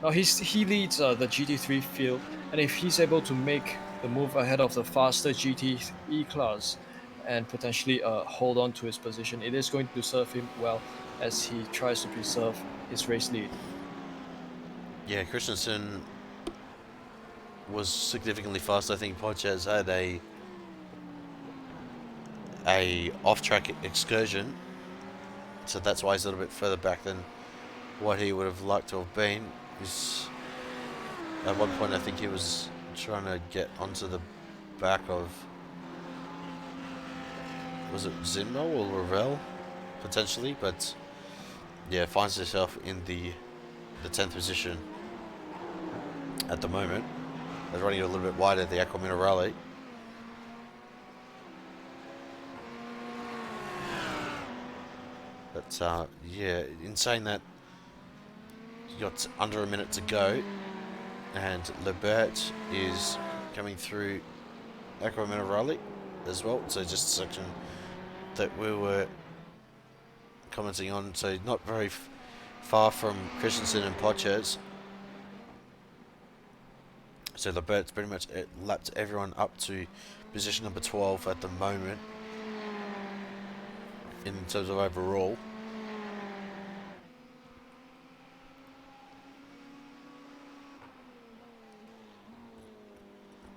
Speaker 2: Now he leads the GT3 field, and if he's able to make the move ahead of the faster GTE class and potentially hold on to his position, it is going to serve him well as he tries to preserve his race lead.
Speaker 1: Yeah, Christensen was significantly fast. I think Poches had a off-track excursion, so that's why he's a little bit further back than what he would have liked to have been. At one point I think he was trying to get onto the back of, was it Zinmo or Ravel potentially, but yeah, finds himself in the 10th position at the moment. They're running it a little bit wider, the Aqua Minerale. But yeah, in saying that, you got under a minute to go, and Lebert is coming through Aqua Minerale as well. So just a section that we were commenting on. So not very far from Christensen and Podchers. So Lebert's pretty much lapped everyone up to position number 12 at the moment in terms of overall.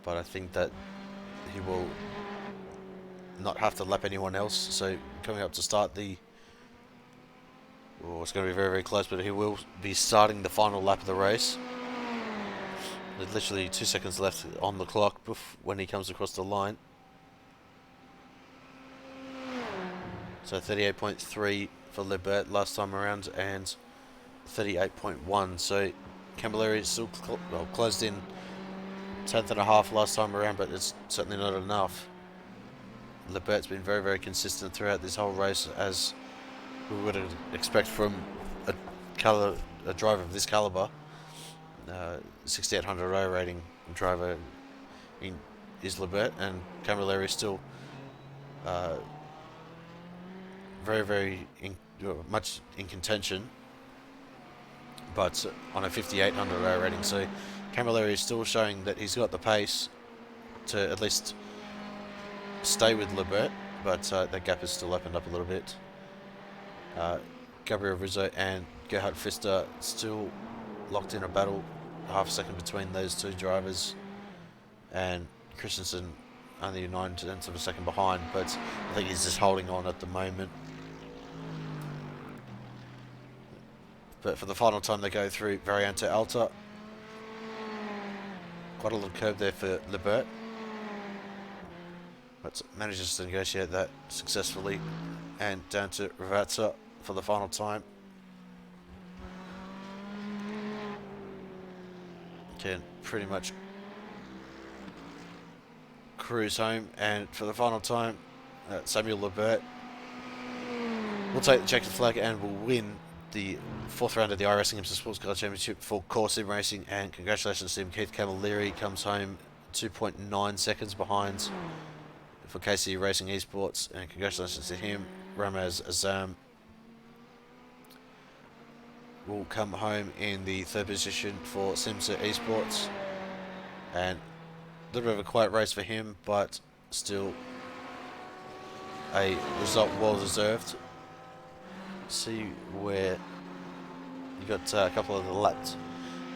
Speaker 1: But I think that he will not have to lap anyone else. So coming up to start the... Oh, it's going to be very, very close, but he will be starting the final lap of the race. There's literally 2 seconds left on the clock when he comes across the line. So 38.3 for Lebert last time around, and 38.1. So Camilleri is still closed in 10th and a half last time around, but it's certainly not enough. Lebert's been very, very consistent throughout this whole race, as we would expect from a driver of this caliber. 6800 row rating driver is Lebert, and Camilleri is still very, very much in contention, but on a 5800 row rating. So Camilleri is still showing that he's got the pace to at least stay with Lebert, but that gap has still opened up a little bit. Gabriel Rizzo and Gerhard Pfister still locked in a battle, half a second between those two drivers, and Christensen only 9/10 of a second behind, but I think he's just holding on at the moment. But for the final time they go through Variante Alta, quite a little curve there for Lebert, but manages to negotiate that successfully, and down to Ravazza for the final time. Can pretty much cruise home, and for the final time, Samuel Lebert will take the checkered flag and will win the 4th round of the iRacing IMSA Sportscar Championship for core sim racing. And congratulations to him. Keith Camilleri comes home 2.9 seconds behind for KC Racing Esports, and congratulations to him. Ramaz Azam will come home in the 3rd position for Simsa Esports, and a little bit of a quiet race for him, but still a result well deserved. See where you got a couple of the lapped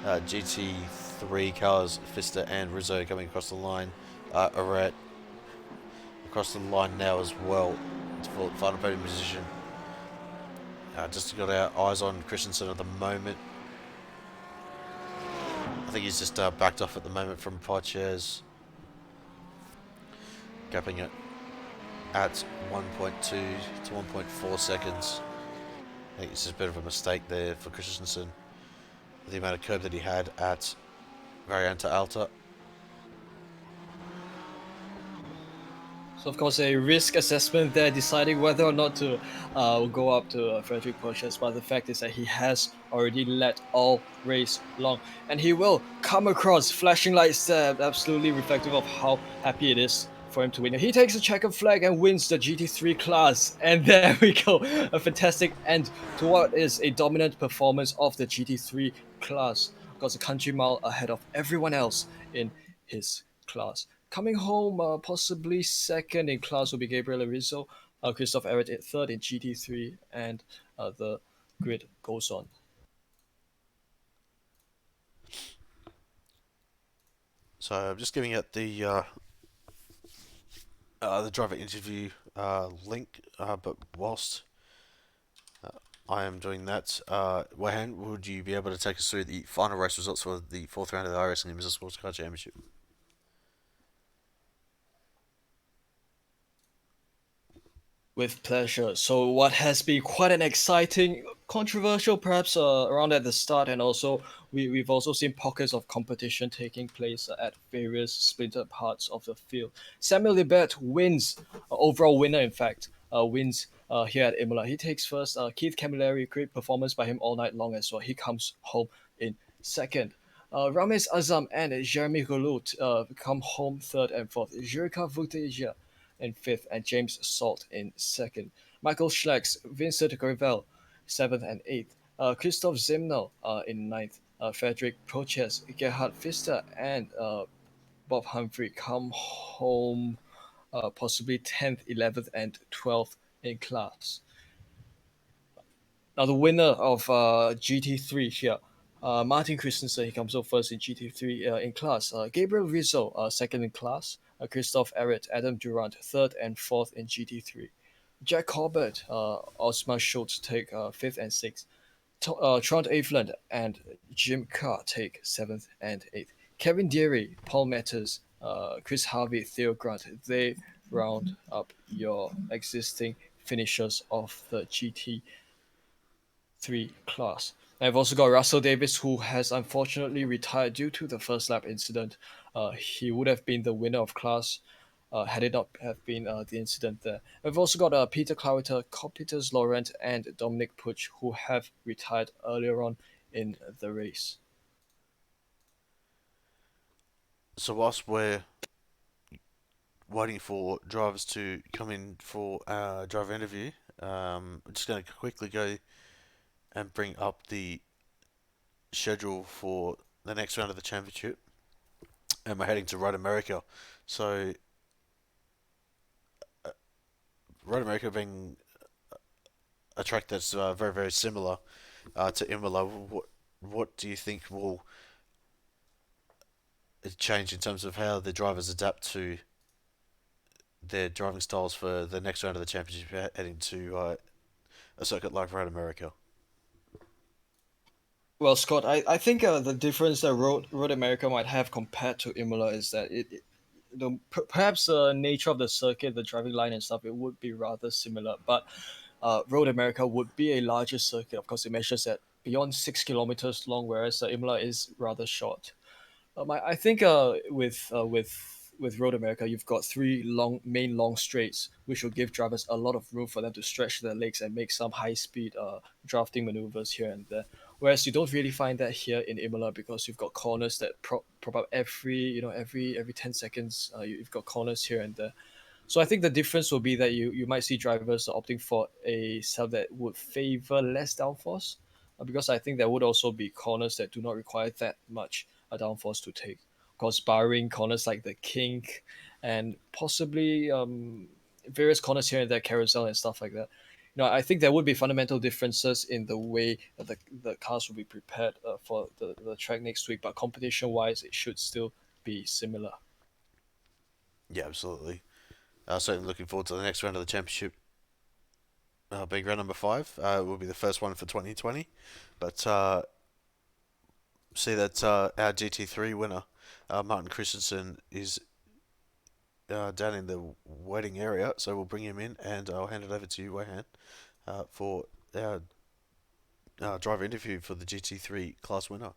Speaker 1: GT3 cars, Pfister and Rizzo, coming across the line. Aret across the line now as well for final podium position. Just got our eyes on Christensen at the moment. I think he's just backed off at the moment from Podchers, gapping it at 1.2 to 1.4 seconds. I think it's just a bit of a mistake there for Christensen, the amount of curb that he had at Variante Alta.
Speaker 2: So of course a risk assessment there, deciding whether or not to go up to Frederick Podchers, but the fact is that he has already led all race long, and he will come across flashing lights there, absolutely reflective of how happy it is for him to win. He takes a checkered flag and wins the GT3 class, and there we go, a fantastic end to what is a dominant performance of the GT3 class. Of course, a country mile ahead of everyone else in his class. Coming home, possibly second in class will be Gabriel Rizzo, Christoph Ehret third in GT3, and the grid goes on.
Speaker 1: So I'm just giving it the driver interview link, but whilst I am doing that, Wahan, would you be able to take us through the final race results for the 4th round of the iRacing IMSA Sportscar Championship?
Speaker 2: With pleasure. So, what has been quite an exciting, controversial, perhaps around at the start, and also we've also seen pockets of competition taking place at various splintered parts of the field. Samuel Libet wins, overall winner, in fact, wins here at Imola. He takes first. Keith Camilleri, great performance by him all night long as well. He comes home in second. Ramesh Azam and Jeremy Goulut come home third and fourth. Jirka Vuteja in fifth, and James Salt in second. Michael Schlecks, Vincent Gravel, seventh and eighth. Christoph Zimno in ninth. Frederick Proches, Gerhard Pfister, and Bob Humphrey come home possibly 10th, 11th, and 12th in class. Now, the winner of GT3 here, Martin Christensen, he comes up first in GT3 in class. Gabriel Rizzo, second in class. Christoph Ehret, Adam Durant, third and fourth in GT3. Jack Corbett, Osman Schultz take fifth and sixth. Trond Aveland and Jim Carr take seventh and eighth. Kevin Deary, Paul Matters, Chris Harvey, Theo Grant, they round up your existing finishers of the GT3 class. I've also got Russell Davis, who has unfortunately retired due to the first lap incident. He would have been the winner of class had it not have been the incident there. We've also got Peter Clauter, Coptitus Laurent, and Dominic Puch, who have retired earlier on in the race.
Speaker 1: So whilst we're waiting for drivers to come in for our driver interview, I'm just going to quickly go and bring up the schedule for the next round of the championship, and we're heading to Road America. So Road America being a track that's very very similar to Imola. What do you think will change in terms of how the drivers adapt to their driving styles for the next round of the championship, heading to a circuit like Road America?
Speaker 2: Well, Scott, I think the difference that Road America might have compared to Imola is that perhaps the nature of the circuit, the driving line and stuff, it would be rather similar. But Road America would be a larger circuit. Of course, it measures at beyond 6 kilometers long, whereas Imola is rather short. I think with Road America, you've got three main long straights, which will give drivers a lot of room for them to stretch their legs and make some high speed drafting maneuvers here and there. Whereas you don't really find that here in Imola because you've got corners that prop up every 10 seconds. You've got corners here and there. So I think the difference will be that you might see drivers opting for a setup that would favor less downforce, because I think there would also be corners that do not require that much downforce to take. Of course, barring corners like the kink and possibly various corners here and there, carousel and stuff like that. I think there would be fundamental differences in the way that the cars will be prepared for the track next week, but competition wise, it should still be similar.
Speaker 1: Yeah, absolutely. Certainly looking forward to the next round of the championship. Being round number five, will be the first one for 2020, but see that our GT3 winner, Martin Christensen, is down in the waiting area, so we'll bring him in and I'll hand it over to you, Wayhan, for our driver interview for the GT3 class winner.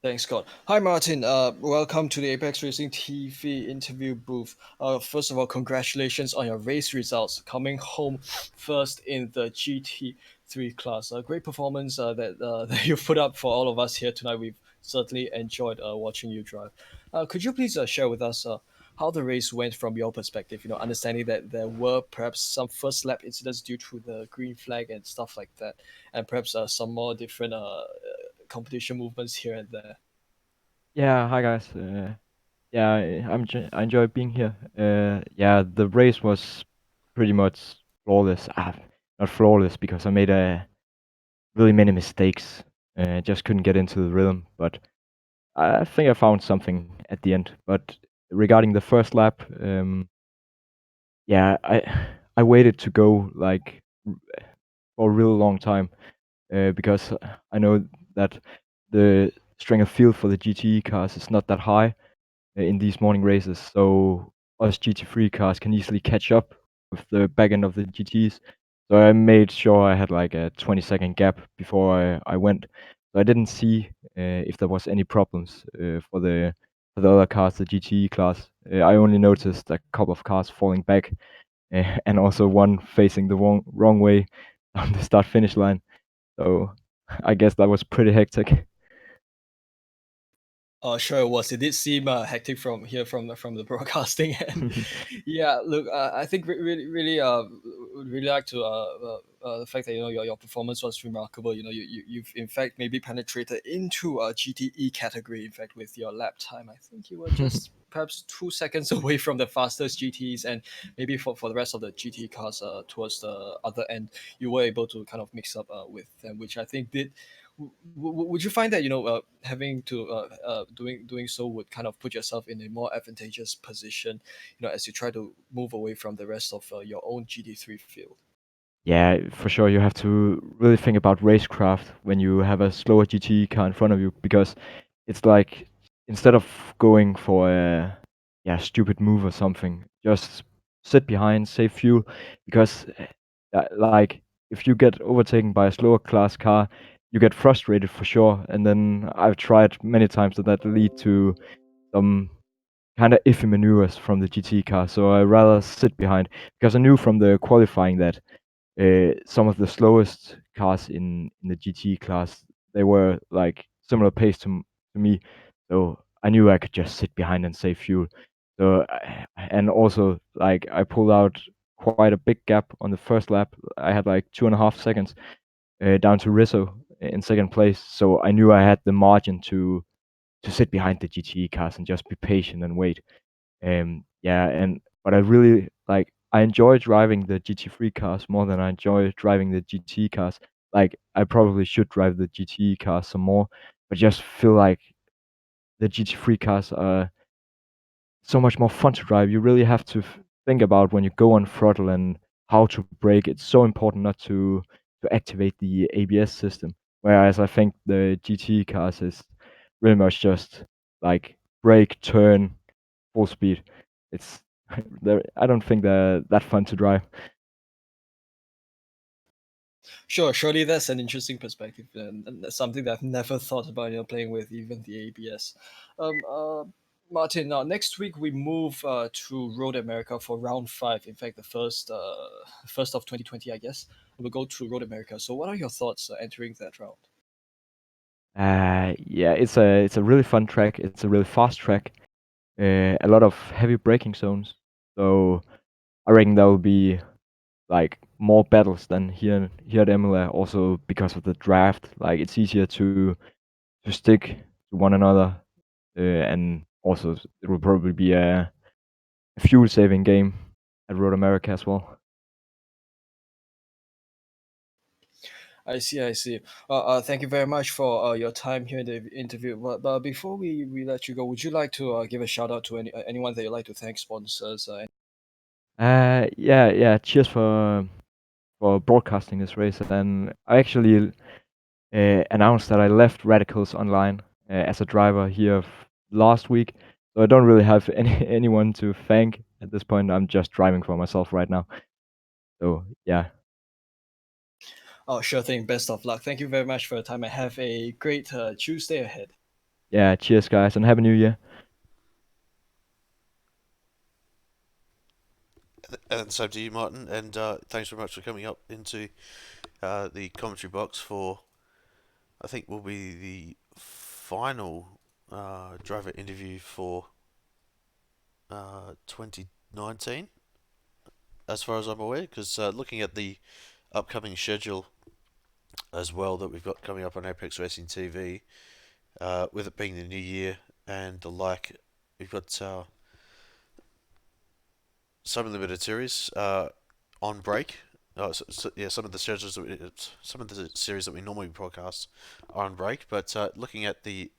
Speaker 2: Thanks, Scott. Hi, Martin. Welcome to the Apex Racing TV interview booth. First of all, congratulations on your race results, coming home first in the GT3 class. A great performance that you put up for all of us here tonight. We've certainly enjoyed watching you drive. Could you please share with us how the race went from your perspective? Understanding that there were perhaps some first lap incidents due to the green flag and stuff like that, and perhaps some more different competition movements here and there.
Speaker 3: Yeah, hi guys. Yeah, I enjoy being here. Yeah, the race was pretty much flawless. Not flawless because I made really many mistakes. Just couldn't get into the rhythm, but I think I found something at the end. But regarding the first lap, yeah, I waited to go like for a really long time because I know that the strength of field for the GTE cars is not that high in these morning races, so us GT3 cars can easily catch up with the back end of the GTs. So I made sure I had like a 20-second gap before I went. So I didn't see if there was any problems for the other cars, the GTE class. I only noticed a couple of cars falling back, and also one facing the wrong way on the start finish line. So I guess that was pretty hectic.
Speaker 2: Sure it was. It did seem hectic from here from the broadcasting end. Yeah, look, I think really would really like to the fact that your performance was remarkable. You've in fact maybe penetrated into a GTE category. In fact, with your lap time, I think you were just perhaps 2 seconds away from the fastest GTs, and maybe for the rest of the GT cars towards the other end, you were able to kind of mix up with them, which I think did would you find that having to doing so would kind of put yourself in a more advantageous position, as you try to move away from the rest of your own GT3 field?
Speaker 3: Yeah, for sure. You have to really think about racecraft when you have a slower GT car in front of you because it's like instead of going for a stupid move or something, just sit behind, save fuel because like if you get overtaken by a slower class car, you get frustrated for sure. And then I've tried many times that lead to some kind of iffy maneuvers from the GT car. So I rather sit behind because I knew from the qualifying that some of the slowest cars in the GT class, they were like similar pace to me, so I knew I could just sit behind and save fuel. So and also like I pulled out quite a big gap on the first lap. I had like 2.5 seconds down to Rizzo in second place, so I knew I had the margin to sit behind the GT cars and just be patient and wait. Yeah, and but I really like I enjoy driving the GT3 cars more than I enjoy driving the GT cars. Like I probably should drive the GT cars some more, but just feel like the GT3 cars are so much more fun to drive. You really have to think about when you go on throttle and how to brake. It's so important not to activate the ABS system. Whereas I think the GT cars is really much just like brake, turn, full speed. It's I don't think they're that fun to drive.
Speaker 2: Sure, surely that's an interesting perspective, and that's something that I've never thought about. Playing with even the ABS. Martin, now next week we move to Road America for round five. In fact, the first of 2020, I guess. We'll go to Road America. So, what are your thoughts entering that round?
Speaker 3: Yeah, it's a really fun track. It's a really fast track. A lot of heavy braking zones. So I reckon there will be like more battles than here at Imola. Also because of the draft, like it's easier to stick to one another, and also it will probably be a fuel saving game at Road America as well.
Speaker 2: I see, I see. Thank you very much for your time here in the interview. But before we let you go, would you like to give a shout out to anyone that you'd like to thank, sponsors?
Speaker 3: Yeah. Cheers for broadcasting this race. And I actually announced that I left Radicals Online as a driver here last week. So I don't really have anyone to thank at this point. I'm just driving for myself right now. So yeah,
Speaker 2: Oh, sure thing. Best of luck. Thank you very much for your time and have a great Tuesday ahead.
Speaker 3: yeah. Cheers, guys, and happy New Year.
Speaker 1: And so to you, Martin, and thanks very much for coming up into the commentary box for, I think, will be the final driver interview for 2019, as far as I'm aware, because looking at the upcoming schedule as well that we've got coming up on Apex Racing TV, with it being the new year and the like, we've got some limited series on break. Yeah, some of the schedules some of the series that we normally broadcast are on break. But looking at the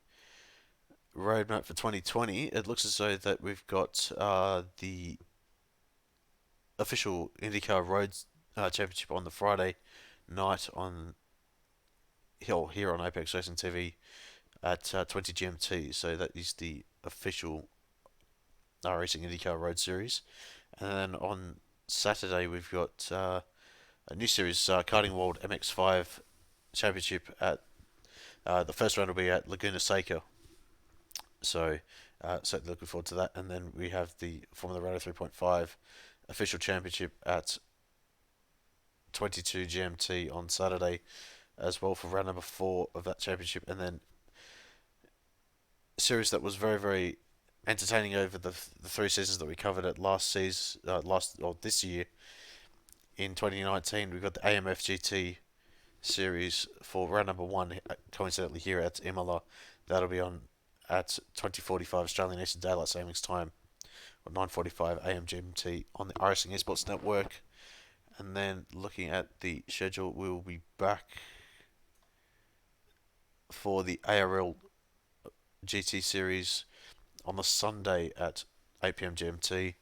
Speaker 1: roadmap for 2020, it looks as though that we've got the official IndyCar Roads Championship on the Friday night on Hill here on Apex Racing TV at 20 GMT. So that is the official Racing IndyCar Road Series. And then on Saturday we've got a new series, Karting World MX5 Championship at the first round will be at Laguna Seca. So certainly looking forward to that. And then we have the Formula Renault 3.5 official championship at 22 GMT on Saturday as well for round number 4 of that championship. And then a series that was very, very entertaining over the 3 seasons that we covered at this year in 2019. We've got the AMF GT series for round number 1, coincidentally here at Imola. That'll be on at 20:45 Australian Eastern Daylight Savings Time, or 9:45 AM GMT on the iRacing Esports Network. And then looking at the schedule, we'll be back for the ARL GT series on the Sunday at 8 PM GMT,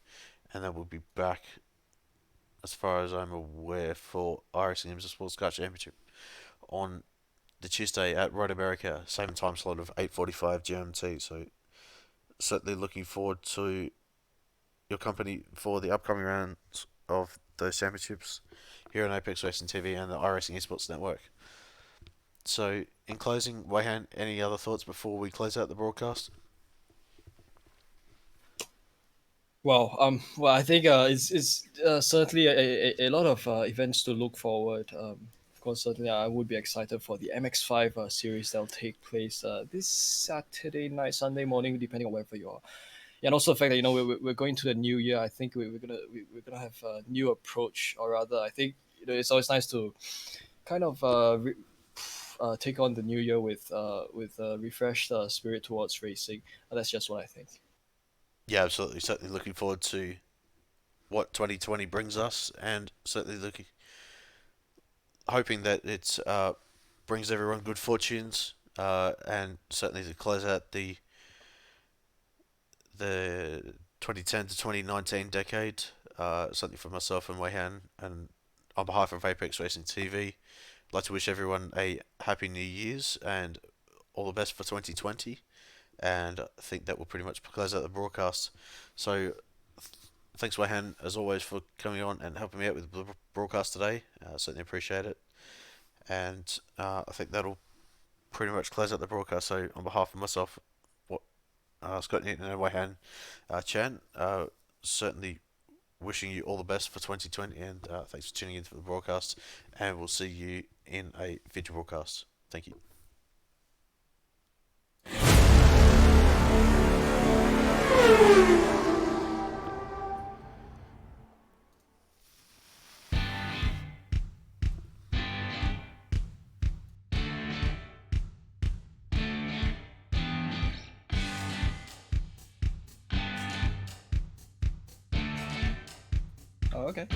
Speaker 1: and then we'll be back, as far as I'm aware, for iRacing IMSA Sportscar Championship on the Tuesday at Road America, same time slot of 8:45 GMT. So certainly looking forward to your company for the upcoming rounds of those championships here on Apex Racing TV and the iRacing Esports Network. So in closing, Wayhan, any other thoughts before we close out the broadcast?
Speaker 2: Well, I think it's certainly a lot of events to look forward. Of course, certainly I would be excited for the MX5 series that will take place this Saturday night, Sunday morning, depending on wherever you are. Yeah, and also the fact that we're going to the new year. I think we're gonna have a new approach, or rather, I think it's always nice to kind of take on the new year with refreshed spirit towards racing. That's just what I think.
Speaker 1: Yeah, absolutely. Certainly looking forward to what 2020 brings us, and certainly hoping that it brings everyone good fortunes, and certainly to close out the 2010 to 2019 decade. Certainly for myself and Wayhan, and on behalf of Apex Racing TV, I'd like to wish everyone a happy New Year's and all the best for 2020. And I think that will pretty much close out the broadcast. So thanks, Wayhan, as always, for coming on and helping me out with the broadcast today. Certainly appreciate it. And I think that'll pretty much close out the broadcast. So on behalf of myself, Scott Newton and Wayhan Chan, certainly wishing you all the best for 2020, and thanks for tuning in for the broadcast, and we'll see you in a future broadcast. Thank you.
Speaker 2: Oh, okay.